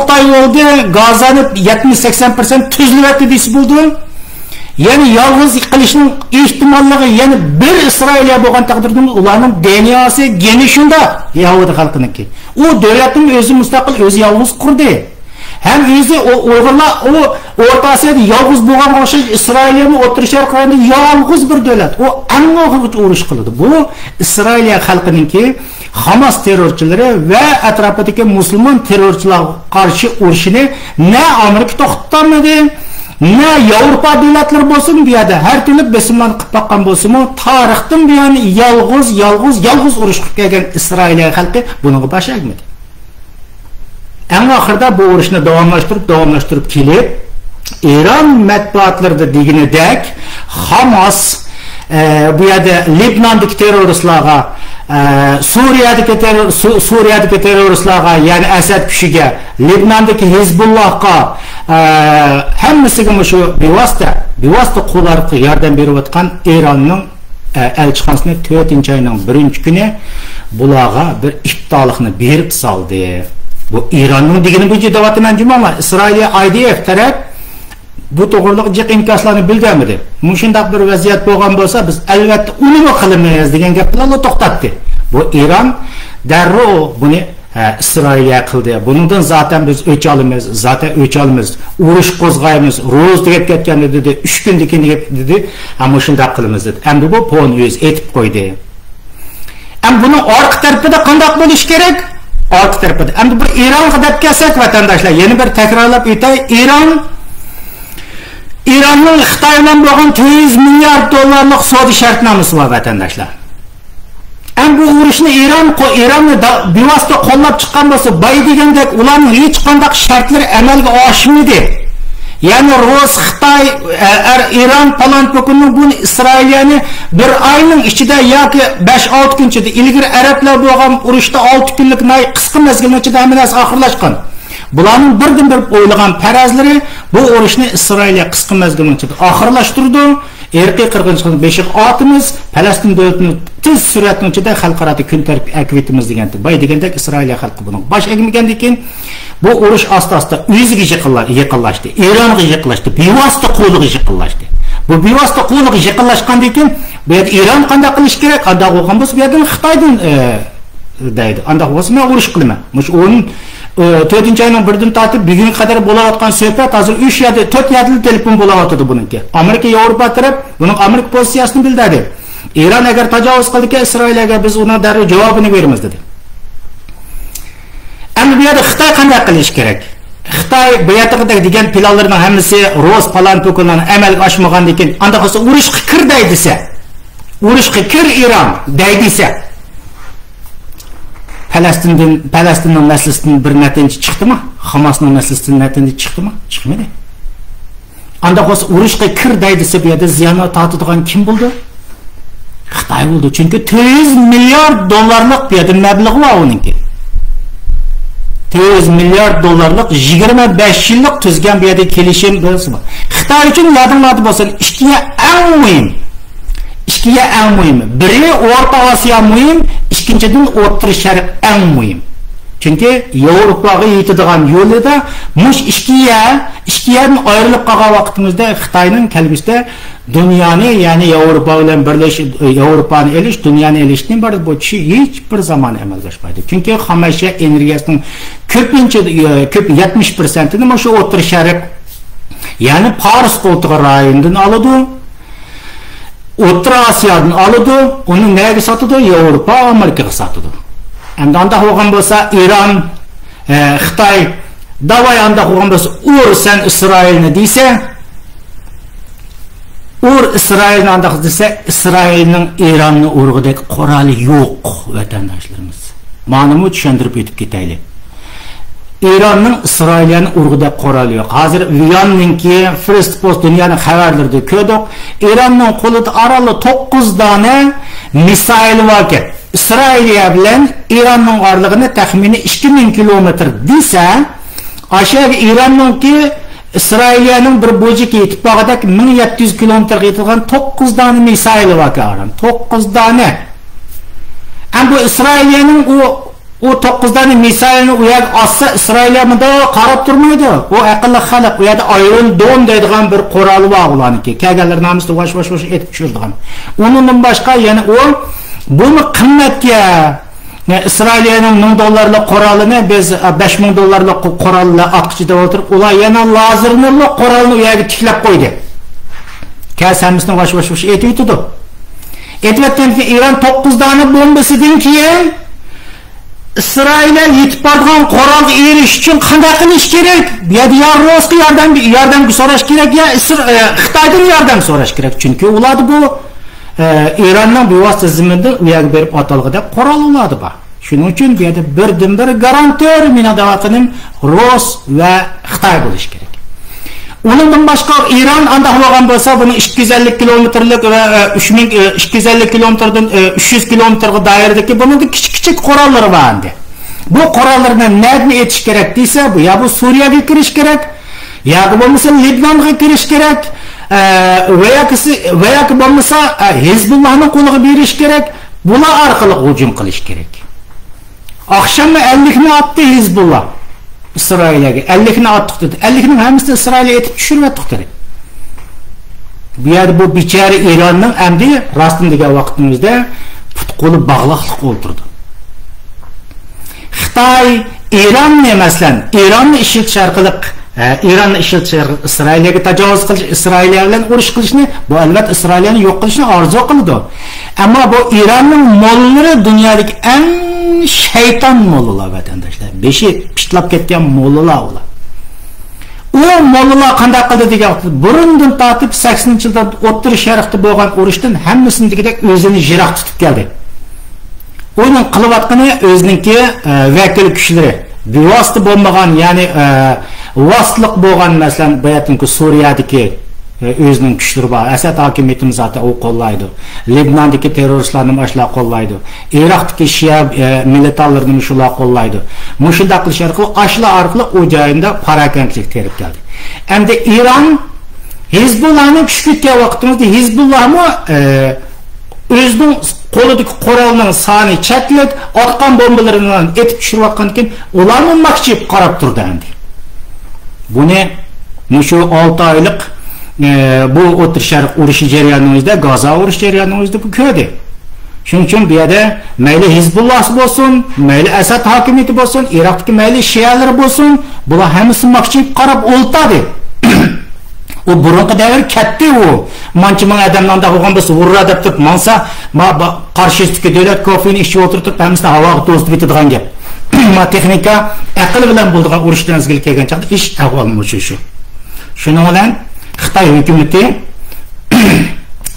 6 ay oldu, Gazani 70-80% tuzilibdi desi bo'ldi. Yani yolg'iz qilishning ehtimolligi, yani bir İsrailiya bo'lgan taqdirda ularning DNAsi geni shunda Yahudi xalqiniki. U davlatning o'zi mustaqil, o'zi yolg'iz qurdi. Hem o'zi Uyg'urlar o O'rta Osiyoda yolg'iz bo'lgan o'xshash İsrailiyani o'tirishar qilganda yolg'iz bir davlat. O anga urush qildi. Bu İsrailiya xalqininki Hamas terrorchilari va atrofidagi musulmon terrorchilar qarshi urushini ne Amerika to'xtatmadi, ne Yevropa davlatlari bo'lsin bu yerda har turli besimlarni qilib boqqan bo'lsa-mu, tarixdan buyon yolg'iz urush qilib kelgan İsrailiya xalqi buniga bashagmadi. En ahırda bu urushni davomlashtirib kelib, İran matbuotlarida deganidek Hamas bu yerda Libnondagi terroristlarga, Suriyadagi terroristlarga, yani Asad kushiga, Libnondagi Hizbullahga hammasiga shu bevosita qo'llarga yordam berayotgan Eronning elchixonasini 4-oyning 1-kuni bularga bir iftolikni berib soldi. Bu İran'ın degini bu cedavatıman cümama İsrail'e IDF taraf bu to'g'riliq jiq inkoslarni bilganmidi. Mushundaq bir vaziyat bo'lgan bo'lsa biz albatta uni qilmaymiz degan gaplarni to'xtatdi. Bu İran darrov buni İsrailga qildi. Bundan zaten biz o'ch olamiz. Urush qo'zg'aymiz. Ro'z deb ketgan dedi. 3 kun dedi. Ammo shundaq qilamiz dedi. Endi bu pon o'z etib qo'ydi. Am buni orqa tarafida qanday bo'lish kerak? Orqa tarafida. Endi bir İranga deb kelsak vatandoshlar, yana bir takrorlab o'tay. İranning Xitoy bilan bo'lgan 200 milliard dollarlik savdo shartnomasi bor vatandoshlar. Bu urushni İranni bevosita qo'llab chiqqan bo'lsa, bay degandek ularning hech qanday shartlari amalga oshmadi. Yani Rus, Xitoy, İran falan pokunning buni İsrailiyani bir oyning ichida yoki 5-6 kun ichida ilgari arablar bo'lgan urushda 6 kunlik qisqa mezgil ichida hammasi oxirlashgan. Bularning birdan-bir o'ylagan farazlari bu urushni İsrailiya qisqa mezgil ichida oxirlashtirdi. Irqiy qirg'inchilikni beshiq otimiz, Falastin davlatini tez suratning ichida xalqaro kun tartib aktivitimiz deganda, bay degandek İsrailiya xalqi buni bosh egmagandan keyin bu urush asta-asta o'ziga yaqinlashdi. Eronga yaqinlashdi, bevosita qo'liga yaqinlashdi. Bu bevosita qo'liga yaqinlashgandan keyin bu yerda Eron qanday qilish kerak? Qanday bo'lgan bo'lsa, bu yerda Xitoydan deydi. Anda bo'lsa men urush qilaman. Mush o'yin 4-oyning 1-dan tortib bugunga qadar bo'layotgan suhbat hozir 3 yoki 4 yadli telefon bo'layotdi buniki. Amerika, Yevropa taraf buning Amerika pozitsiyasini bildirdi. Eron agar tajovuz qildika Isroilga biz uni darrov javobini beramiz dedi. Endi bu yerda Xitoy qanday qilish kerak? Xitoy bu yerda degan planlarning hammasi Rus falan to'kunlarni amalga oshmagandan keyin anda bo'lsa urushga kir deydisa, urushga kir Eron deydisa Falastinning masalasidan bir natija chiqdimi? Hamasning masalasidan natija chiqdimi? Chiqmadi. anda olsa urushga kir deydi bu yerda ziyonini tortadigan kim bo'ldi? Xitoy bo'ldi. Chunki 400 milliard dollarlik bu yerda mablag' bor uningki. 400 milliard dollarlik 25 yillik tuzgan bu yerda kelishim bo'lsa. Xitoy uchun yadimlarda bo'lsa, ikkiga eng muhim. Biri O'rta Osiyo muhim, ikkinchidan O'rta Sharq eng muhim. Chunki Yevropaga yetadigan yo'lida mush ikkiyadan ayrilib qolgan vaqtimizda Xitoyning kelgusida dunyoni, ya'ni Yevropa bilan birlashib, Yevropani elish, dunyoni elishning bir bu hech bir zaman amalga oshmaydi. Chunki xomashyo energiyasining ko'p 70%ni mana shu O'rta Sharq, ya'ni Fors qo'ltig'i rayonidan oladi. O'rta Osiyodan oladi, uni nega sotadi? Yevropa, Amerikaga sotadi. Endi anda bo'lgan bo'lsa Iran, Xitoy, davay anda bo'lgan bo'lsa sen Isroilni deysa, İsrailni anda desa, Isroilning Iranni urg'idek quroli yo'q, vatandoshlarimiz. Mana bu tushuntirib o'tib ketaylik. İranning Isroilni urg'idek quroli yo'q. Hozir Viyanninki First Post dunyoning xabarlarida ko'rdik. Iranning qo'lida orali 9 dona misail bor ekan. İsrailiya bilan İranning orlig'ini taxmini 2000 kilometr desa, aşağı İranninki İsrailiyaning bir bo'jiga yetib borgandek 1700 kilometrga yetadigan 9 dona misail bor ekan. 9 dona. Ham bu İsrailiyaning o 9 dona misailni u yerga olsa, İsrailiya bunda qarab turmaydi. O aqlli xalq, u yerda Iron Dome deydigan bir quroli bor ularniki. Kelganlar namusda vosh etib tushirdigan. Undan boshqa yana o bunu qimmatga İsrailiyaning $1000 qurolini biz $5000 qurolni atqichida o'tirib, ular yana lazerli qurolni u yerga tiklab qo'ydi. Kasamizning vosh etib Etvatganki İran 9 dona bombasidan keyin İsrailga yetib borgan qurolga erish uchun qanday qilish kerak? Bu yerda yordam so'rash kerak ya Xitoydan yordam so'rash kerak. Chunki ular bu İranning bevosita ziminda u yerga berib atalg'ida qurol oladi bor. Shuning uchun bu yerda birdan-bir garantor minadaqaning Rus va Xitoy bo'lishi kerak. Undan boshqa İran anda bo'lgan bo'lsa, buni 250 kilometrlik va 250 kilometrdan 300 kilometrga doiradagi buning kichik qurollari bor endi. Bu qurollarni nima etish kerak desa, bu ya bu Suriyaga kirish kerak, ya bo'lmasa Libnonga kirish kerak. Veya bo'lmasa Hizbullahning qo'liga berish kerak, bular orqali hujum qilish kerak. Oqshom 50 ni atdi Hizbullah İsrailga, 50 ni atdi. 50 ning hammasini Isroilga etib tushirib bu yerda bu bichara İranning endi rostdan degan vaqtimizda put-qo'li bog'liqlik o'ltirdi. Xitoy İranni emaslan, İranni ishiltish orqali İranni ishiltish, İsroilga tajovuz qilish, İsroiliya bilan urush qilishni, bu albatta İsroilni yo'q qilishni orzu qildi. Ammo bu İranning mollari dunyodagi eng shayton mollalar vatandoshlar. Beshi pitlab ketgan mollalar ular. U mollalar qanday qildi degan, burundan tortib 80-yilda O'rta Sharqda bo'lgan urushdan hammasiningidek o'zini yiroq tutib keldi. Uning qilayotgani o'ziningki vakil kuchlari bevosita bo'lmagan, ya'ni vasitlik bo'lgan, masalan, bayatınki Suriyadagi o'zining kuchlari bor. Asad hokimiyatimiz zati u qo'llaydi. Libnondagi terroristlarni boshlar qo'llaydi. Iroqdagi Shia militarlarini shular qo'llaydi. Mushunda qilish orqali ashlar orqali u joyinda parakandlik terib keldi. Endi İran Hizbullahni kuchga vaqtimizda Hizbullahmi o'zining qo'lidagi qurolning soni cheklab, otgan bombalarini etib tushirayotgandan ularni maqchib qarab turdi endi. Buni shu 6 oylik bu O'rta Sharq urushi jarayonida, Gaza urushi jarayonida bu ko'rdi. Shuning uchun bu yerda mayli Hizbullah bo'lsin, mayli Asad hokimiyati bo'lsin, Iroqdagi mayli shiyalar bo'lsin, bular hammasi maqchib qarab o'ltadi. O burunqi davr katta u. Manchi ming odamdan bo'lgan bo'lsa, urra deb turib, mansa qarshisidagi davlat kofini ichib o'tirib, hammasini havoga to'sib ketadigan gap. Ma texnika aql bilan bo'ldigan urushdan o'zgil kelgan chaqda ish ahvoli shu. Shuning bilan Xitoy hukumati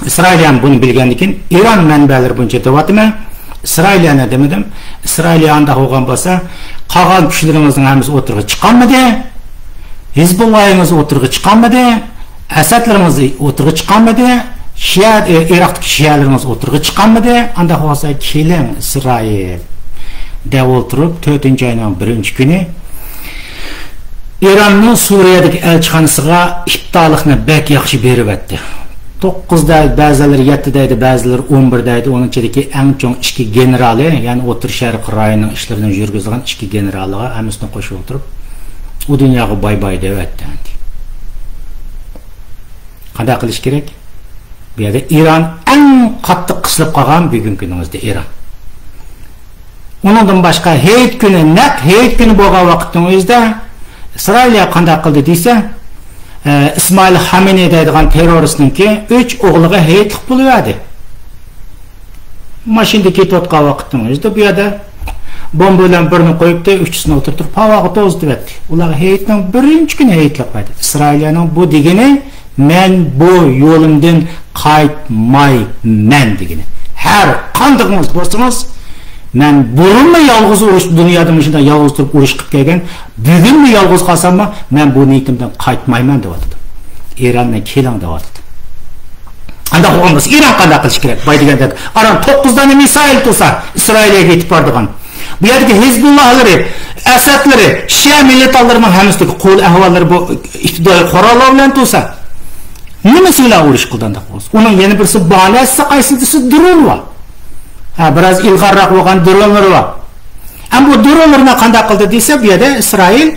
İsrail ham buni bilgandan keyin İran manbalari buncha deyapman. İsrailiyani demadim. İsrailiyanda bo'lgan bo'lsa, qolgan kuchlarimizning hammasi o'tirg'i chiqolmadi. Hizbullahimiz o'tirg'i chiqolmadi. Asadlarımızı o'tirg'i chiqqanmidi? Iroqdagi shiyalarimiz o'tirg'i chiqqanmidi? Anda bo'lsa keling Isroil deb o'tirib 4-oyning 1-kuni Iranning Suriyadagi elchixonasiga iftolikni bek yaxshi berib o'tdi. 9da, ba'zilari 7daydi, ba'zilari 11daydi. Onun ichidagi eng chong ikki generali, ya'ni O'rta Sharq rayoning ishlarini yurgizgan ikki generaliga hammasini qo'shib o'tirib, u dunyoga bay deb aytdi. Qanday qilish kerak? Bu yerda Iran eng qattiq qisilib qolgan bugungi kunimizda Iran. Undan boshqa hayit kuni bo'lgan vaqtning o'zida Isroil qanday qildi desa, İsmail Hamini deydigan terroristninki 3 o'g'liga hayitlik bo'ladi. Mashinada ketayotgan vaqtning o'zida bu yerda bomba bilan birini qo'yibdi, uchisini o'tirtirib havoga to'zdirdi. Ularga hayitning 1-kuni hayitlik qo'ydi. Isroilning bu degani men bu yo'limdan qaytmayman degani. Har qandoqingiz bo'lsangiz, men burunmi yolg'iz urush dunyoda shunda yolg'iz turib urush qilib kelgan, bugunmi yolg'iz qolsammi, men bu niyatimdan qaytmayman deb aytdi. Iranni keling deb aytdi. Anda bo'lmasa Iran qanday qilish kerak? Boy degandek, Aran 9 dona misail tursa, Isroilga yetib bordigan. Bu yerdagi Hizbullahları, Asadlari, Shia millatlarning hammasidagi qo'l ahvollari bu iqtidoriy qurollar bilan tursa, nima sizlar urush qildindak bo'lsa? Uning yana birisi balasi qaysisi dron va biraz ilg'arroq bo'lgan dronlar bor. Ammo bu dronlarni qanday qildi desa, bu yerda Isroil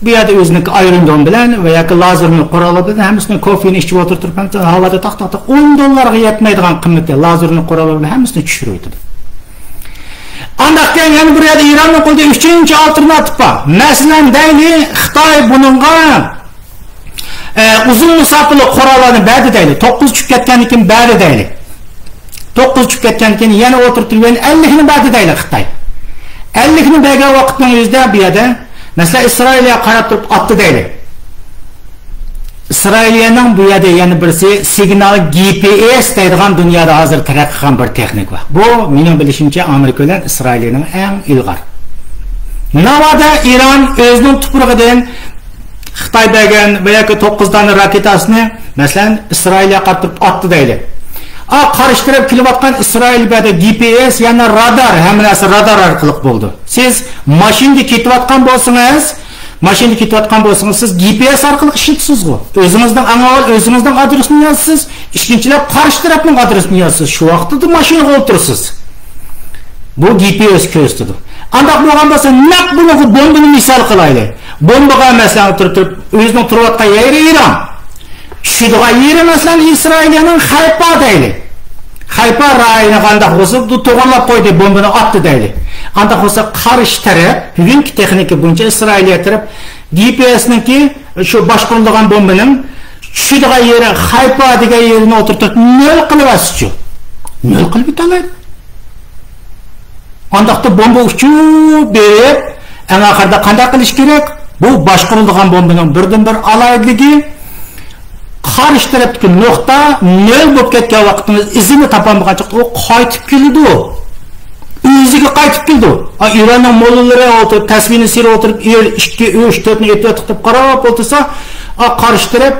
bu yerda o'zining Iron Dome bilan va yoki lazerni quroli bilan hammasini kofeni ichib o'tirib, havoda taqtoqda $10 yetmaydigan qimmatli lazerni quroli bilan hammasini tushirib o'tdi. Andaqdan yana bir yerda Iranning qo'lida 3-chi alternativ bor. Masalan, deyli Xitoy buningga uzun masofali qurollarni berdi deyli. 9 tushib ketgandan keyin berdi deyli. 9 tushib ketgandan keyin yana o'tirtirgan 50 ni berdi deyli Xitoy. 50 ni bergan vaqtning o'zida bu yerda masalan Isroilga qarab turib otdi deyli. Isroilning bu yerda yana birisi signal GPS deydigan dunyoda hozir taraqqiy qilgan bir texnik bor. Bu mening bilishimcha Amerika bilan Isroilning eng ilg'or. Navada Iran o'zining tuprog'idan Xitoy bergan va yoki 9 dona raketasini masalan Isroilga qarab turib otdi deyli. Qarishtirib kelayotgan Isroil bada GPS yana radar, hammasi radar orqali bo'ldi. Siz mashinada ketayotgan bo'lsangiz, siz GPS orqali ishlatasiz-ku. O'zingizning adresini yozasiz, ikkinchilar qarshi tarafning adresini yozasiz. Shu vaqtda mashinaga o'tirasiz. Bu GPS ko'rsatadi. Undaq bo'lgan bo'lsa, naq buni bombani misol qilaylik. Bombaga masalan o'tirib, o'zining turayotgan yeri Iran. Shunday yeri masalan Isroilning Hayfa deyli. Hayfa rayoni qanday bo'lsa, bu to'g'irlab qo'ydi, bombani otdi deyli. Anda bo'lsa qarish taraf, bugungi texnika bo'yicha Isroilga taraf GPS-niki shu boshqarilgan bombaning shunday yeri Hayfa degan yerini o'tirib nol qilib aschi. Nol qilib bitaladi. Andaqda bomba uchib berib, eng oxirida qanday qilish kerak? Bu boshqarilgan bombaning birdan-bir alayidligi qarish tarafdagi nuqta nol bo'lib ketgan vaqtimiz izini topolmaguncha u qaytib keldi. O'ziga qaytib keldi. Iranning mollolari o'tirib tasbihni sir o'tirib 2 3 4 ni etib qarab o'tirsa, qarish taraf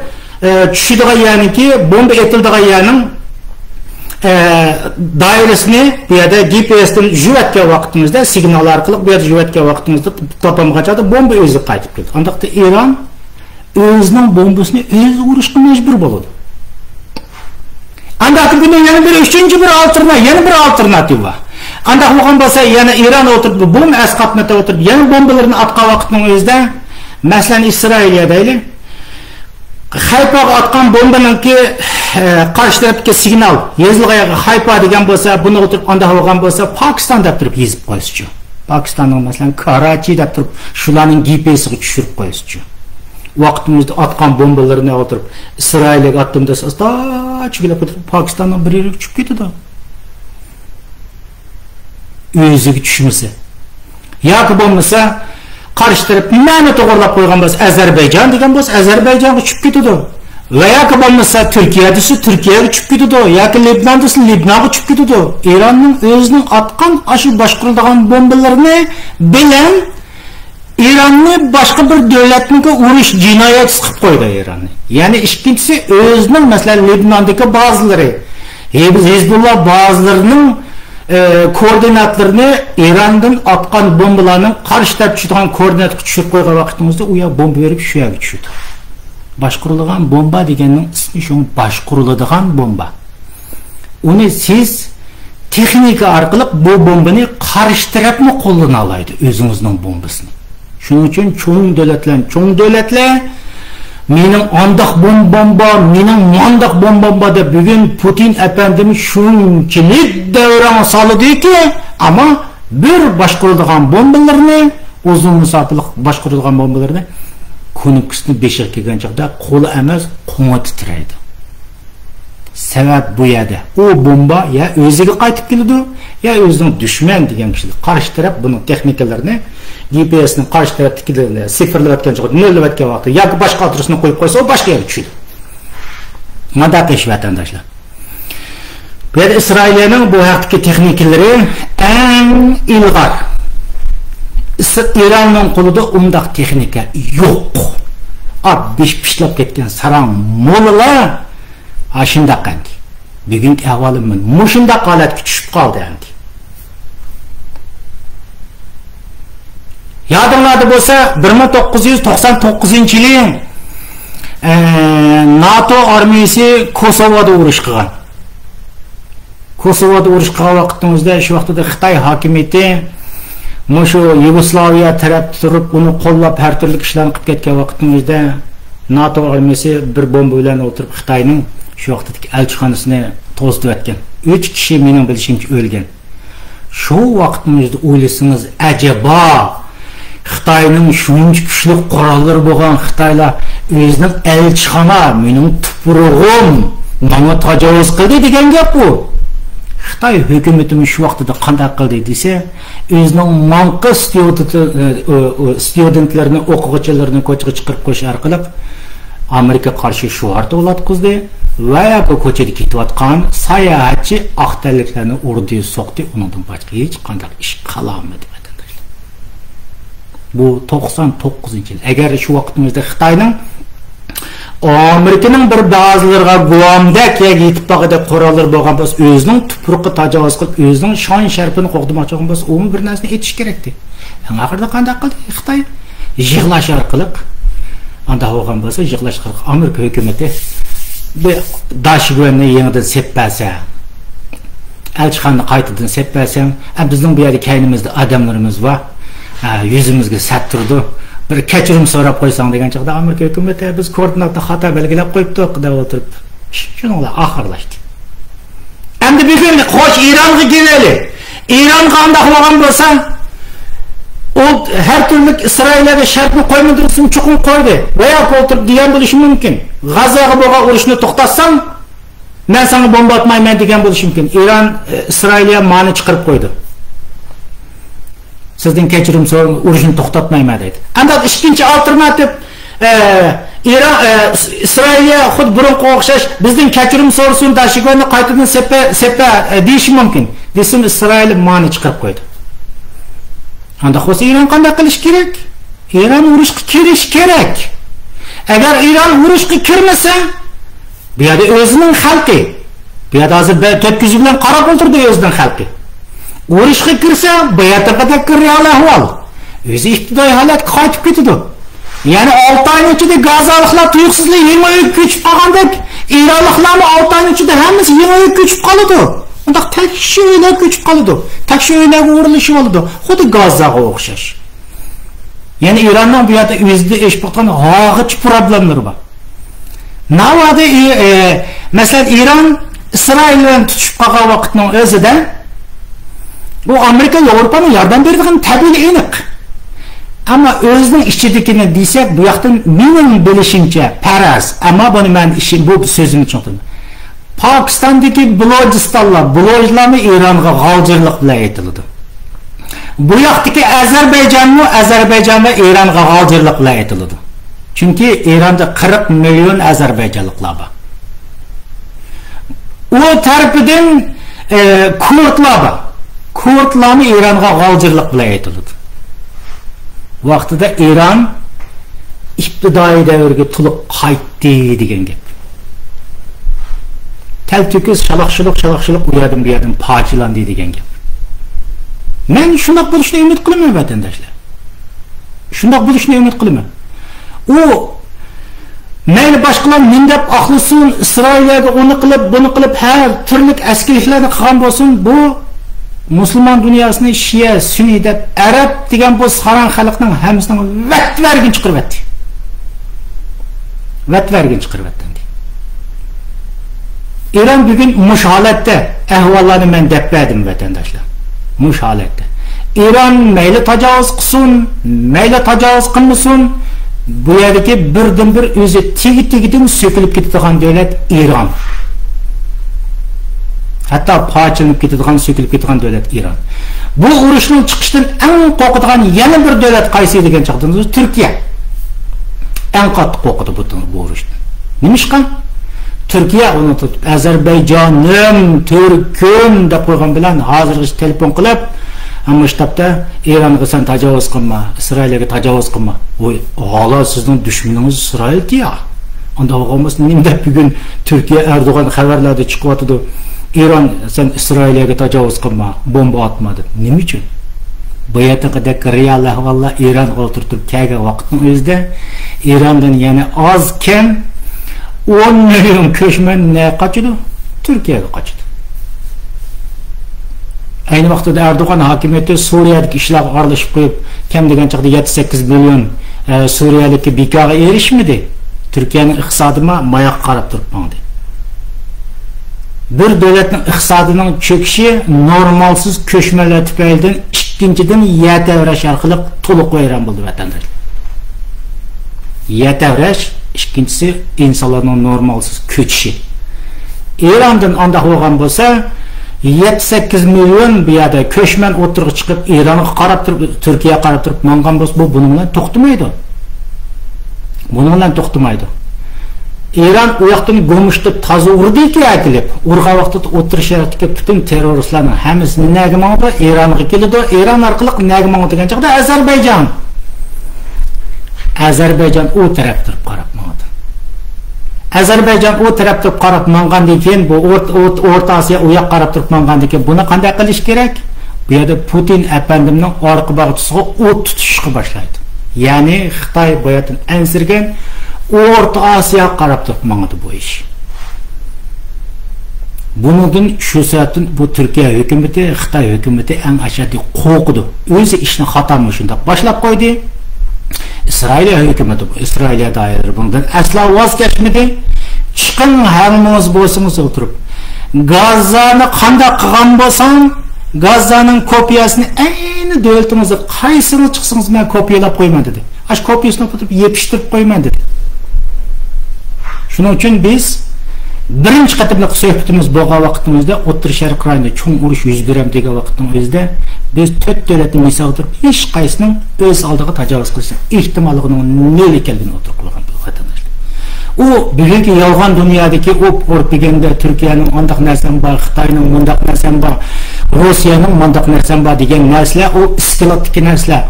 tushadigan ya'niki bomba etildigan ya'ning doirasini bu yerda GPS-dan juvatgan vaqtimizda signal orqali bu yerda juvatgan vaqtimizda topolmaguncha bomba o'zi qaytib keldi. Undaqda Iran o'zining bombasini o'zi urishga majbur bo'ladi. Undaqda bundan yana bir uchinchi bir alternativ bor. Undaq bo'lgan bo'lsa, yana Iran o'tirib bomba asqatmata o'tirib, yana bombalarni atgan vaqtning o'zida, masalan Isroilga deylik, Hayfaga atgan bombaningki qarshi tarafga signal yozilgan Hayfa degan bo'lsa, buni o'tirib unda bo'lgan bo'lsa, Pokiston deb turib yozib qo'yishchi. Pokistonning masalan Karachi deb turib shularning GPS-ga tushirib qo'yishchi. Vaqtimizda atgan bombalarni o'tirib Isroilga attım desa, chigilib o'tirib Pokistonning bir yeriga tushib ketadi. O'ziga tushmasa. Yoki bo'lmasa qarshi taraf nimani to'g'rilab qo'ygan bo'lsa, Ozarbayjon degan bo'lsa, Ozarbayjonga tushib ketadi. Va yoki bo'lmasa Turkiya desa, Turkiyaga tushib ketadi. Yoki Libnon desa, Libnonga tushib ketadi. Iranning o'zining atgan aşı boshqarilgan bombalarni bilan İran'ı başka bir devletniki uruş cinayetçisi kılıp koydu İran'ı. Yani ikincisi özünün mesela Lübnan'daki bazıları Hizbullah bazılarının koordinatlarını İran'dan atkan bombalarının karşı taraf tutan koordinatı düşürüp koygan vakitimizde uya bomba verip şu yerge düşürdü. Başkurulgan bomba degenin ismi şu başkurulgan bomba. Onu siz texnika arkalık bu bombanı karşı taraf mı koluna alaydı özünüzün bombasını. Şunun için çoğun devletler menin andak bomba, menin mandak bomba da bugün Putin efendimiz şunçilik devran salıdı ki ama bir başkurulgan bombalarını uzun musafirlik başkurulgan bombalarını konukisini beşik kelgen çağda kolu emez konu titreydi. Sebep bu yerde. O bomba ya özüge qaytıp keldi ya özünün düşman degan kişilik. Karşı taraf bunun texnikalarini GPS'nin karşı taraftakilerini sıfırlab atgan joyda nöllab atgan vaqtda yoki boshqa adresini qo'yib qo'ysa o boshqa yerga tushadi. Manda qish vatandoshlar. Bu yerda İsrailning bu haqdagi texnikalari eng ilg'or. İranning qo'lida undaq texnika yo'q. Pishlab ketgan sarang mo'lalar aşında qanday. Bugungi ahvolim mushunda holatga tushib qoldi endi. Yadinglarda bo'lsa 1999-yil NATO armiyasi Kosovoda urush qilgan. Kosovoda urush qilgan vaqtimizda shu vaqtda Xitoy hokimiyati mushu Yugoslaviya taraf turib uni qo'llab har turli ishlarni qilib ketgan vaqtimizda NATO armiyasi bir bomba bilan o'tirib Xitoyning şu vaqtdagi elchixonasini to'zitib o'tgan. 3 kishi mening bilishimcha o'lgan. Shu vaqtimizda o'ylasangiz ajaba Xitoyning shuncha kuchli qurollari bo'lgan Xitoylar o'zining elchixona mening tuprug'im menga tajovuz qildi degan gap bu. Xitoy hukumatimiz shu vaqtda qanday qildi desa, o'zining manqi studentlarini, o'quvchilarini ko'chaga chiqarib qo'yish orqali Amerika qarshi shuar to'latqizdi va yoki ko'chada ketayotgan sayohatchi aqtalliklarni urdi, so'qdi, undan boshqa hech qanday ish qilolmadi vatandoshlar. Bu 99-yil. Agar shu vaqtimizda Xitoyning Amerikaning bir ba'zilariga Guamdak yetib borganda qurollar bo'lgan bo'lsa, o'zining tuprog'iga tajovuz qilib, o'zining shon sharafini qo'g'dimoqchi bo'lgan bo'lsa, u bir narsani etish kerakdi. Oxirida qanday qildi Xitoy? Yig'lash orqali anda bo'lgan bo'lsa, yig'lash orqali Amerika hukumatı bu Dashguanni yangidan sepbasa, elchixonni qaytadan sepbasam, bizning bu yerda kaynimizda odamlarimiz bor, yuzimizga sat turdi. Bir kechirim so'rab qo'ysang degan chaqda Amerika hukumatı biz koordinatni xato belgilab qo'yibdi deb o'tirib, shuninglar oxirlashdi. Endi bugun qo'sh Ironga kelaylik. Iron qanday qilgan bo'lsa, o her türlü İsrail'e şartını koymadığı için çokun koydu. Veya kolturup diyen buluşum mümkün. Gazze'ye boğa uğraşını toktatsan, ben sana bomba atmayayım diyen buluşum mümkün. İran İsrail'e mani çıkarıp koydu. Sizden keçirim sorun uğraşını toktatmayayım dedi. Ancak ikinci alternatif İsrail'e xud burun qo'yishlar bizden keçirim sorusun Dashguanni qaytadan sepa deyishi mümkün. Desin İsrail mani çıkarıp koydu. Anda xo'sa İran qanday qilish kerak? İran urushga kirish kerak. Agar İran urushga kirmasa, bu yerda o'zining xalqi, bu yerda hozir 400 bilan qarab o'tirdi o'zining xalqi. Urushga kirsa, bu yerda qadar real ahvol. O'zi iqtidoriy holatga qaytib ketadi. Ya'ni 6 oy ichida gazaliklar tuyuqsizlik yengoy ko'chib qolgandek, İranliklarning 6 oy ichida hammasi yengoy ko'chib qoladi. Unda takshi uylar ko'chib qoladi. Takshi uylarga urilishib oladi. Xuddi Gazzaga o'xshash. Ya'ni İranning bu yerda o'zida ish bo'lgan og'ich problemlari bor. Navada masalan İran İsrail bilan tutishib qolgan vaqtning o'zida bu Amerika Yevropaning yordam beradigan tabiiy aniq. Ammo o'zining ichidagini desak, bu yoqdan mening bilishimcha paraz, ammo buni men ishim bu so'zimni tushundim. Pokistondagi blogchilarni Eronga g'oldirlik bilan aytiladi. Bu yoqdagi Ozarbayjonda Eronga g'oldirlik bilan aytiladi. Chunki Eronda 40 million ozarbayjonliklar bor. U tarafidan kurdlar bor. Kurdlarni Eronga g'oldirlik bilan aytiladi. vaqtida Iran ibtidoiy davrga to'liq qaytdi degan gap. Talto'kis shaloqchilik u yerdan bu yerdan parchalandi degan gap. Men shunday bo'lishini umid qilaman vatandoshlar. Shunday bo'lishini umid qilaman. U mayli boshqalar mendab axlisin, Isroilga uni qilib, buni qilib, har turli askarliklarni qilgan bo'lsin, bu musulmon dunyosini Shia, Sunniy deb Arab degan bu saran xalqning hammasining vatvargin chiqiribdi. Vatvargin chiqiribdi. Iran bugün mush holatda ahvollarni men deb berdim vatandoshlar. Mush holatda. Iran mayli tajovuz qilsin, mayli tajovuz qilmasin, bu yerdagi birdan bir o'zi tegi-tegidan so'kilib ketadigan davlat Iran. Hatta parchalanib ketadigan, so'kilib ketadigan davlat Iran. Bu urushning chiqishidan eng qo'rqadigan yana bir davlat qaysi degan chaqdingiz? Turkiya. Eng qattiq qo'rqadi bu urushdan. Nima ishqan? Türkiye onu tutup Azerbaycan'ım, Türk'üm deb qo'ygan bilan hozirgi telefon qilib, ammo shtabda Eronga sen tajovuz qilma, Isroilga tajovuz qilma. Voy, hala sizning dushmaningiz Isroil-ya. Unda bo'lmasa nima bugun Turkiya Erdo'g'an xabarlarda chiqyapti. Eron sen Isroilga tajovuz qilma, bomba atmadi. Nima uchun? Bu yerda real ahvollar Eron o'tirib kelgan vaqtning o'zida Erondan yana oz kam 10 milyon ko'chman ne qochdi? Turkiyaga qochdi. Ayni vaqtda Erdo'g'an hokimiyati Suriyadagi ishlarga aralashib qo'yib, kam degan chaqda 7-8 milyon Suriyalikka bekorga erishmadi. Turkiyaning iqtisodima mayoq qarab turibdi. Bir davlatning iqtisodining cho'kishi normalsiz ko'chmalar tufaylidan ikkinchidan yatavrash orqali to'liq vayron bo'ldi vatandoshlar. Yatavrash ikkinchisi insonlarning normalsiz ko'chishi. Erondan anda bo'lgan bo'lsa 7-8 milyon bu yerda ko'chman o'tirib chiqib Eronga qarab turib, Turkiyaga qarab turib mangan bo'lsa, bu buning bilan to'xtamaydi. Buning bilan to'xtamaydi. Eron u yoqdan go'mishni toza urdiki aytilib, urgan vaqtida o'tirishdagi butun terroristlarning hammasini nega mangdi? Eronga keldi. Eron orqali nega mangdi degan chaqda Azerbaycan o taraf turib qarab mangdi. Azerbaycan o taraf turib qarab mangandan keyin bu O'rta Osiyo u yoq qarab turib mangandan keyin buni qanday qilish kerak? Bu yerda Putin apandimning orqa bag'chisiga o't tutishga boshlaydi. Ya'ni Xitoy bu yerdan ansirgan O'rta Osiyo qarab turib mangdi bu ish. Bundan shu soatdan bu Turkiya hukumati, Xitoy hukumati eng ashaddiy qo'rqdi. O'zi ishni xatomi shunda boshlab qo'ydi. İsrail hükümeti bu. İsrail'e dair bundan asla vazgeçmedi. Çıkın hammamiz bo'lsangiz o'tirib. Gazani qanday qilgan bo'lsam, Gazanın kopyasini ayni davlatimizda qaysini chiqsangiz men kopyalab qo'yman dedi. Ash kopyasini tutib yepishtirib qo'yman dedi. Shuning uchun biz birinchi qatimli suhbatimiz bo'lgan vaqtimizda O'rta Sharq rayonida cho'ng urush yuz beradi degan vaqtning o'zida biz 4 davlatni misol qilib hech qaysining o'z oldiga tajovuz qilishi ehtimolligining nol ekanligini o'tirib qo'ygan vatandoshlar. U bugungi yolg'on dunyodagi o'rpiganda Turkiyaning ondaq narsasi bor, Xitoyning ondaq narsasi bor, Rossiyaning ondaq narsasi bor degan narsalar u istiloatdagi narsalar,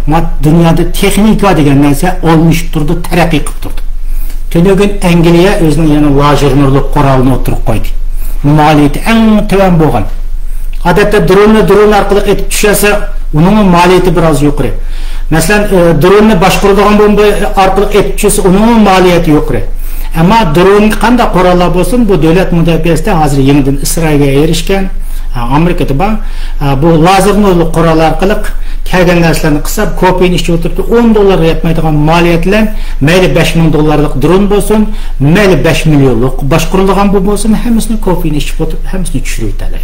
dunyoda texnika degan narsa olmishib turdi, taraqqiy qilib turdi. Tönögün Angliya o'zining yana lazer nurli qurolini o'tirib qo'ydi. Maliyati eng tuvan bo'lgan. Odatda dronni orqali etib tushasa, uning maliyati biroz yuqori. Masalan, dronni boshqaradigan bomba orqali etib tushsa, uning maliyati yuqori. Ammo dron qanday qurollar bo'lsin, bu davlat mudofaasida hozir yangidan Isroilga erishgan, Amerikada bor, bu lazer nurli qurol orqali kelgan narsalarni qisab, kopiyani ishga o'tirib $10 yetmaydigan maliyatlar, mayli $5,000 dron bo'lsin, mayli 5 millionlik boshqarilgan bu bo'lsin, hammasini kopiyani ishga o'tirib, hammasini tushirib yetadi.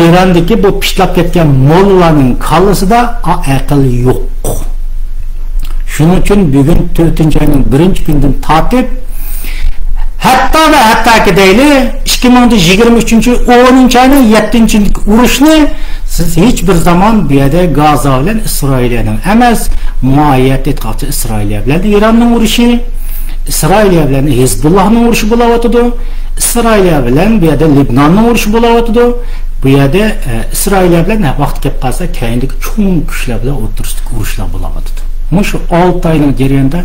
Erondagi bu pishlab ketgan mollaning qallasida aql yo'q. Shuning uchun bugun 4-oyning 1-kunidan tortib hatta deyli 2023-10-oyning 7-oylik urushni siz hech bir zaman bu yerda Gaza bilan Isroilning emas, muayyat etqochi Isroiliya bilan Eronning urushi, Isroiliya bilan Hizbullohning urushi bo'layotdi. Isroiliya bilan bu yerda Libnonning urushi bo'layotdi. bu yerda Isroil bilan vaqt kelib qolsa, keyindagi cho'ng kuchlar bilan o'tirishlik urushlar bo'ladi. Shu 6 oyning jarayonida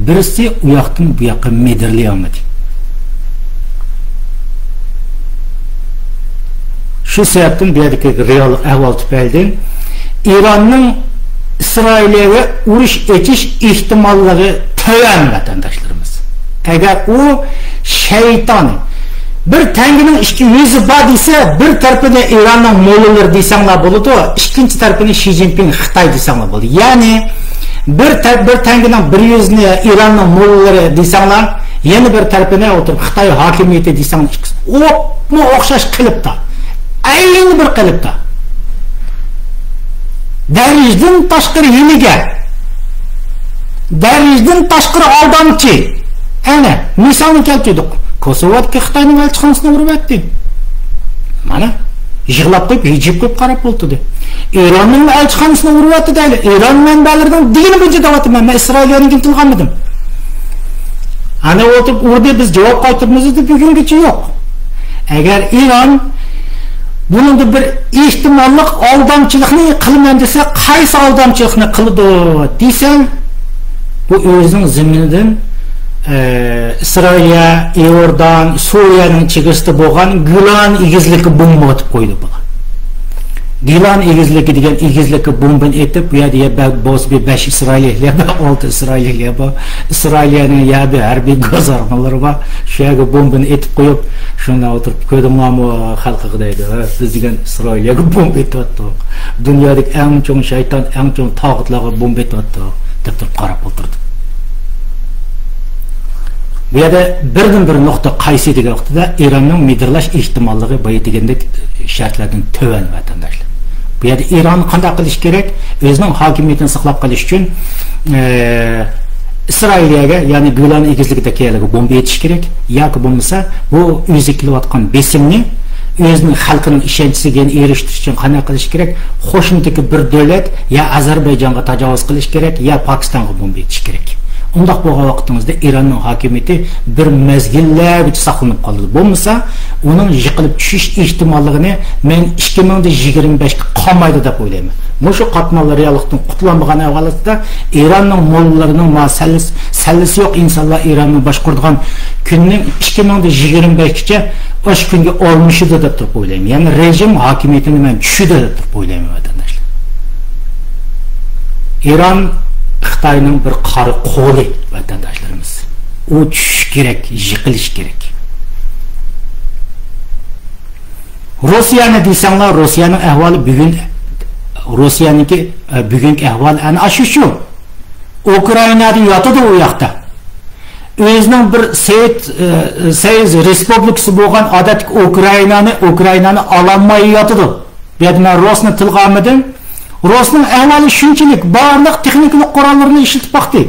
birisi u yoqdan bu yoqqa medirlay olmadi. Shu sababdan bu yerdagi real ahvol tufayli Iranning Isroilga urush etish ehtimolligi to'g'an vatandoshlarimiz. Agar u shayton bir tangining ikki yuzi bor desa, bir tarafida Iranning mo'llari desanglar bo'ladi, ikkinchi tarafini Xi Jinping Xitoy desanglar bo'ladi. Ya'ni bir tangining bir yuzini Iranning mo'llari desanglar, yana bir tarafini o'tirib Xitoy hokimiyati desanglar, u o'xshash qilibdi. Ayni bir qilibdi. Darijdan tashqari hiliga, darijdan tashqari aldamchi. Ana, misolni keltirdik. Kosovodagi Xitoyning elchixonasini urib o'tdi. Mana, yig'lab qo'yib, hijib qo'yib qarab bo'ldi. Eronning elchixonasini urib o'tdi deydi. Eron manbalaridan digini bo'yicha da'vatim men Isroilga tilganmidim. Ana o'tib urdi, biz javob qaytaramiz deb bugungacha yo'q. Agar Eron bunun bir ehtimollik aldamchilikni qilman desa, qaysi aldamchilikni qildi desam, bu o'zining ziminidan İsroilya, Iordan, Suriyaning chegarasida bo'lgan Golan egizligi bomba otib qo'ydi bu. Golan egizligi degan egizlikka bombani etib, bu yerda bo'zbi 5 Isroilliklar bor, 6 Isroilliklar bor. Isroiliyaning yerda harbiy gazarmalari bor. Shu yerga bombani etib qo'yib, shundan o'tirib ko'rdimmi xalqiga deydi. Biz degan Isroiliyaga bomba etyapti. Dunyodagi eng chong shayton, eng chong tog'utlarga bomba etyapti deb turib qarab o'tirdi. Bu yerda birdan-bir nuqta qaysi degan vaqtida Eronning medirlash ehtimolligi boya degandek shartlardan to'g'an vatandoshlar. Bu yerda Eron qanday qilish kerak? O'zining hokimiyatini saqlab qolish uchun Isroilga, ya'ni Golan egizligidagi yerlarga bomba etish kerak. Yoki bo'lmasa, bu o'zi qilayotgan besimni o'zining xalqining ishonchiga erishtirish uchun qanday qilish kerak? Qo'shnidagi bir davlat ya Ozarbayjonga tajovuz qilish kerak, ya Pokistonga bomba etish kerak. Undaq bo'lgan vaqtimizda Eronning hokimiyati bir mezgillargacha saqlanib qoldi. Bo'lmasa, uning yiqilib tushish ehtimolligini men 2025 ga qolmaydi deb o'ylayman. Mushu qatnovlar reallikdan qutlanmagan avvalda Eronning mo'llarining sallisi yo'q insonlar Eronni boshqaradigan kunning 2025 gacha o'sha kunga olmishidi deb turib o'ylayman. Ya'ni rejim hokimiyatini men tushidi deb turib o'ylayman vatandoshlar. Eron Xitoyning bir qari qo'li vatandoshlarimiz. U tushish kerak, yiqilish kerak. Rossiyani desanglar, Rossiyaning ahvoli bugungi ahvoli ana shu. Ukrainada yotadi u yoqda. O'zining bir Sovet respublikasi bo'lgan odatda Ukrainani ololmay yotadi. Bu yerda men Rossni tilg'amidim. Rossning ahvoli shunchalik barliq texnik qurollarni ishlatib baqdi.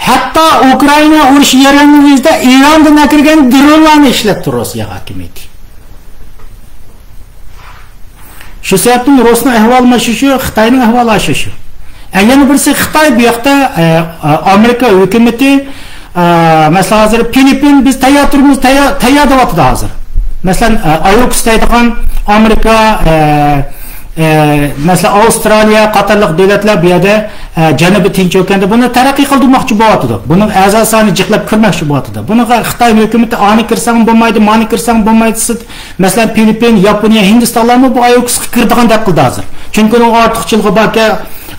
Hatto Ukraina urushi jarayonida Erondan kirgan dronlarni ishlatdi Rossiya hokimiyati. Shu sababdan Rossning ahvoli mana shu, Xitoyning ahvoli shu. Yana birisi Xitoy bu yoqda Amerika hukumatı masalan hozir Filippin biz tayyor turibmiz, tayyor deyapti hozir. Masalan AUKUS deydigan Amerika mesela Avstraliya qatorliq davlatlar bu yerda Janubiy Tinch okeanda buni taraqqiy qildirmoqchi bo'lyapti. Buning a'zo soni jiqlab kirmoqchi bo'lyapti. Bunaqa Xitoy hukumatı ani kirsang bo'lmaydi, mani kirsang bo'lmaydi. Masalan Filippin, Yaponiya, Hindistonlarni bu AUKUSga kirdigan deb qildi hozir. Chunki uning ortiqchiligi borki,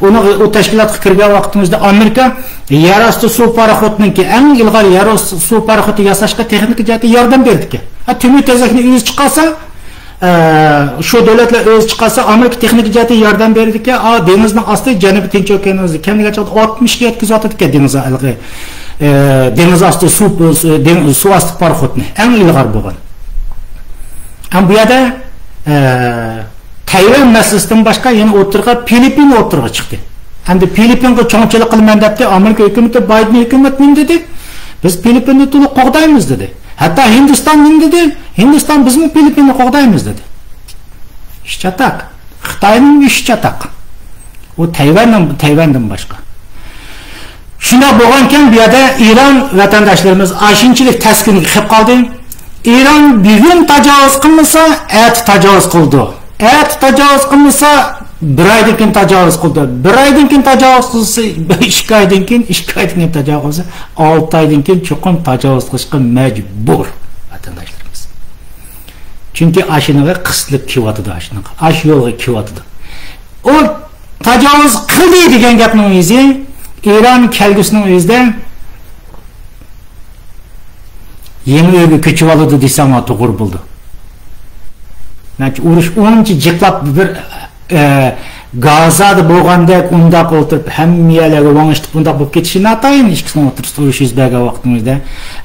uni u tashkilotga kirgan vaqtimizda Amerika yerosti suv paraxodiniki eng ilg'or yerosti suv paraxodi yasashga texnik jihatdan yordam berdi. Tumi tezakni o'zi chiqarsa şu devletler öz çıkarsa Amerika teknik cihati yardım verirdi ki denizin astı Janubiy Tinch okeanı kendine 60 yetkizib atadi deniz astı su astı paraxodni en ilg'or bo'lgan. Bu yerda Tayvan masalasidan boshqa yana o'tirga Filippin o'tirga chiqdi. Endi Filippinga cho'ngchilik qilman debdi Amerika hukumati, Biden hukumati nim dedi. Biz Filippinni to'liq qo'g'daymiz dedi. Hatta Hindiston nim dedi. Hindiston bizni Filippinni qo'g'daymiz dedi. Ishchatak. Xitoyning ishchatak. O Tayvandan boshqa. Shuna bo'lgankan bu yerda Eron vatandoshlarimiz ashinchilik taskinga qilib qoldi. İran bugün tacavüz kılmasa, tacavüz kıldı. Tacavüz kılmasa, bir aydan keyin tacavüz kıldı. Bir aydan keyin tacavüz kılsa, 2 aydan keyin, 2 aydan keyin tacavüz kılsa, 6 aydan keyin çokum tacavüz kılışqa mecbur vatandaşlarımız. Çünkü aşınıga kıslık kivatıdı aşınıga. Aş yolga kivatıdı. O tacavüz kıldı degen gapning o'zi İran kelgüsünün özde yeni ögü köçüp alıdı desem o to'g'ri bo'ldi. Urush uncha jiqlab bir Gazada bo'lgandek undaq o'tirib hammalarga o'ngishib undaq bo'lib ketishini atayin ikkisini o'tirib urush yuz bergan vaqtimizda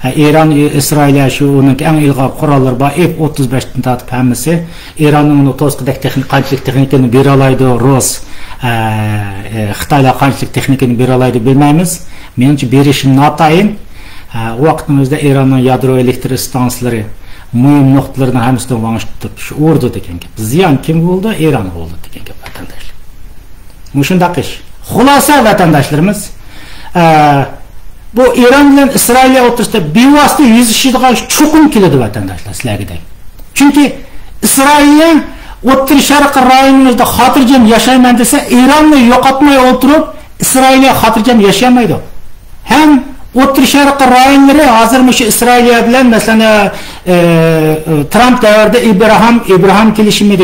Eron Isroil shu uning eng ilg'or qurollar bor F-35 dan tortib hammasi Eronning uni to'sqidek qanchalik texnikani bera oladi Rus Xitoylar qanchalik texnikani bera oladi bilmaymiz. Menimcha berishini atayin vaqtimizda Eronning yadro elektr stansiyalari mühim noktalardan hamısını bağıştırıp şu ordu deken gap. Ziyan kim oldu? İran oldu deken gap vatandaşlar. Muşundaq iş. Xulasa vatandaşlarımız bu İran bilen İsrail'e oturuşta bevosita yüzleşadigan cho'qim keladi vatandaşlar sizlarga. Çünkü İsrail'e O'rta Sharq rayonimizda xotirjam yashayman desa, İranni yo'qotmay o'tirib İsrail'e xotirjam yashamaydi. Hem O'rta Sharq rayonlari hozir shu Isroiliya bilan masalan Trump davrida İbrahim kelishimi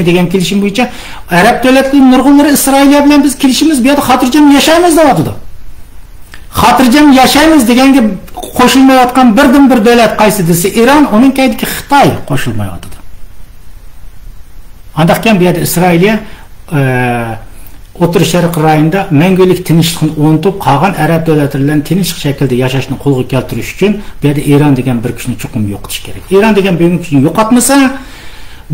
degan kelishim bo'yicha Arab davlatlari nurg'unlari Isroiliya bilan biz kelishimiz bu yerda xotirjam yashaymiz deyapti. Xotirjam yashaymiz deganga qo'shilmayotgan birdan bir davlat qaysi desa Iran, uning kaydiga Xitoy qo'shilmayapti. Andaqkan bu yerda Isroiliya O'rta Sharq rayonida mangulik tinchlikni o'rnatib qolgan arab davlatlaridan tinch shaklda yashashni qo'lga keltirish uchun bu yerda Eron degan bir kuchni cho'qim yo'qotish kerak. Eron degan bir kuchni yo'qotmasa,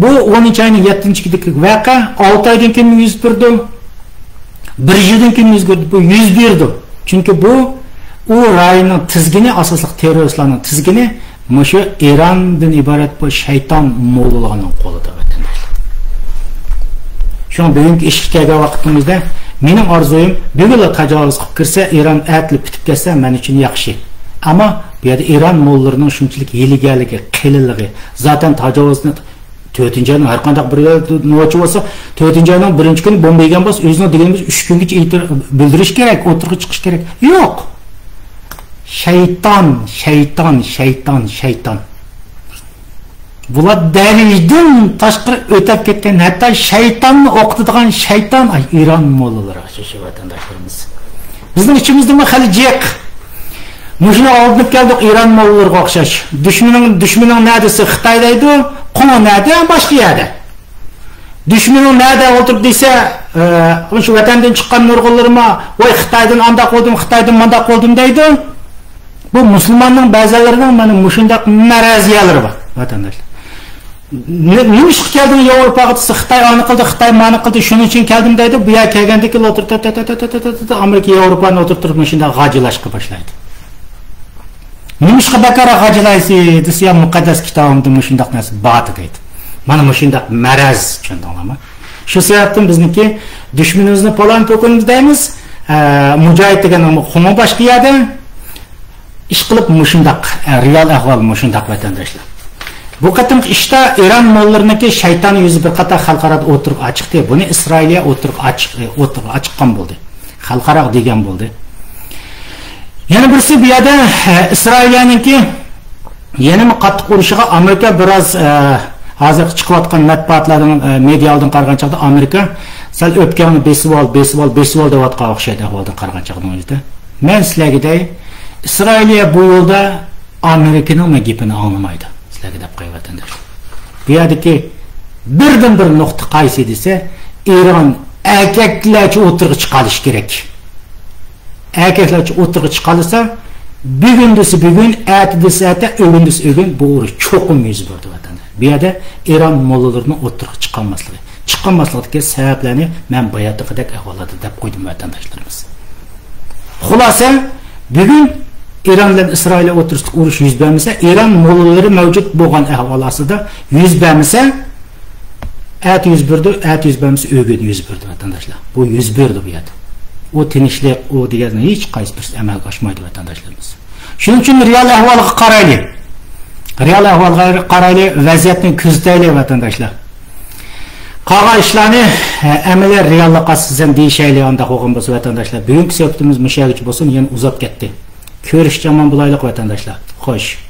bu 10-oyning 7-yilidagi voqea 6 oydan keyin yuz berdi. 1 yildan keyin yuz berdi. Bu yuz berdi. Chunki bu u rayonning tizgini, asosli terroristlarning tizgini shu Erondan iborat bu shayton mo'g'ullarning qo'lida. Şu an bugünkü işkiga vaqtimizda mening orzuyim bugun tajovuz qilib kirsa, Eron atli bitib ketsa men uchun yaxshi. Ammo bu yerda Eron mo'llarining shunchalik yiligaligi, qililligi, zaten tajovuzni 4-oyning har qanday bir nochi bo'lsa, 4-oyning 1-kuni bomba yegan bo'lsa, o'zini deganimiz 3 kungacha bildirish kerak, o'tirib chiqish kerak. Yo'q. Shayton. Bular dalildan tashqari o'tib ketgan, hatto shaytonni o'qitadigan shayton Eron mo'llari shu vatandoshlarimiz. Bizning ichimizda hali jiq. Mushuni olib keldik Eron mo'llariga o'xshash. Dushmaning nadisi Xitoy deydi, qoni nadi boshqa yerda. Dushmaning nada o'tirib desa, shu vatandan chiqqan nurg'unlarma, "Voy Xitoydan anda qoldim, Xitoydan manda qoldim" deydi. Bu musulmonning ba'zilarining mana mushundaq maraziyalari bor vatandoshlar. Nima ish keldim Yevropaga desa Xitoy ani qildi, Xitoy mani qildi, shuning uchun keldim deydi. Bu yer kelganda keyin o'tirib Amerika Yevropani o'tirib shunda g'ajilashga boshlaydi. Nima ishga bakara g'ajilaysi desa muqaddas kitobimda shundaq narsa bor deydi. Mana shundaq maraz tushundingmi? Shu sababdan bizniki dushmanimizni palon to'qinimiz deymiz. Mujohid degan xuma boshqa yerda ish qilib shundaq real ahvol shundaq vatandoshlar. Bu qatim ishda Eron mo'llariniki shayton yuzi bir qator xalqaro o'tirib ochiqdi. Buni Isroiliya o'tirib ochiqqan bo'ldi. Xalqaro degan bo'ldi. Yana birisi bu yerda Isroiliyaniki yana qattiq urushiga Amerika biroz hozir chiqayotgan matbuotlarning media oldiga qaraganda chaqda Amerika sal o'pganni besibol deyotgan o'xshaydi ahvoldan qaraganda chaqda o'zida. Men sizlarga Isroiliya bu yo'lda Amerikaning gapini anglamaydi. Sizlarga qo'y vatandoshlar. Bu yerdagi birdan bir nuqta qaysi desa, Eron erkaklarcha o'tirib chiqarish kerak. Erkaklarcha o'tirib chiqarsa, bugun desa, o'g'in bu urush cho'qim yuz berdi vatandoshlar. Bu yerda Eron mo'llarining o'tirib chiqolmasligiga sabablarni men bayatidek ahvolda deb qo'ydim vatandoshlarimiz. Xulosa, bugun Eron bilan Isroil o'tirishda urush yuz bermasa, Eron mo'llari mavjud bo'lgan ahvol ostida yuz bermasa, yuz bermasa o'g'in yuz berdi vatandoshlar. Bu yuz berdi bu yerda. O tinchlik, o degani hech qaysi bir amalga oshmaydi vatandoshlarimiz. Shuning uchun real ahvolga qaraylik. Real ahvalga qaraylı, vaziyatni kuzataylik vatandaşlar. Qolgan ishlarni amallar reallikqa sizdan deyishaylik anda qo'ygan bo'lsa vatandaşlar. Bugungi suhbatimiz mushagicha bo'lsin, yana uzab ketdi. Ko'rishgaman bo'laylik vatandaşlar. Xo'sh.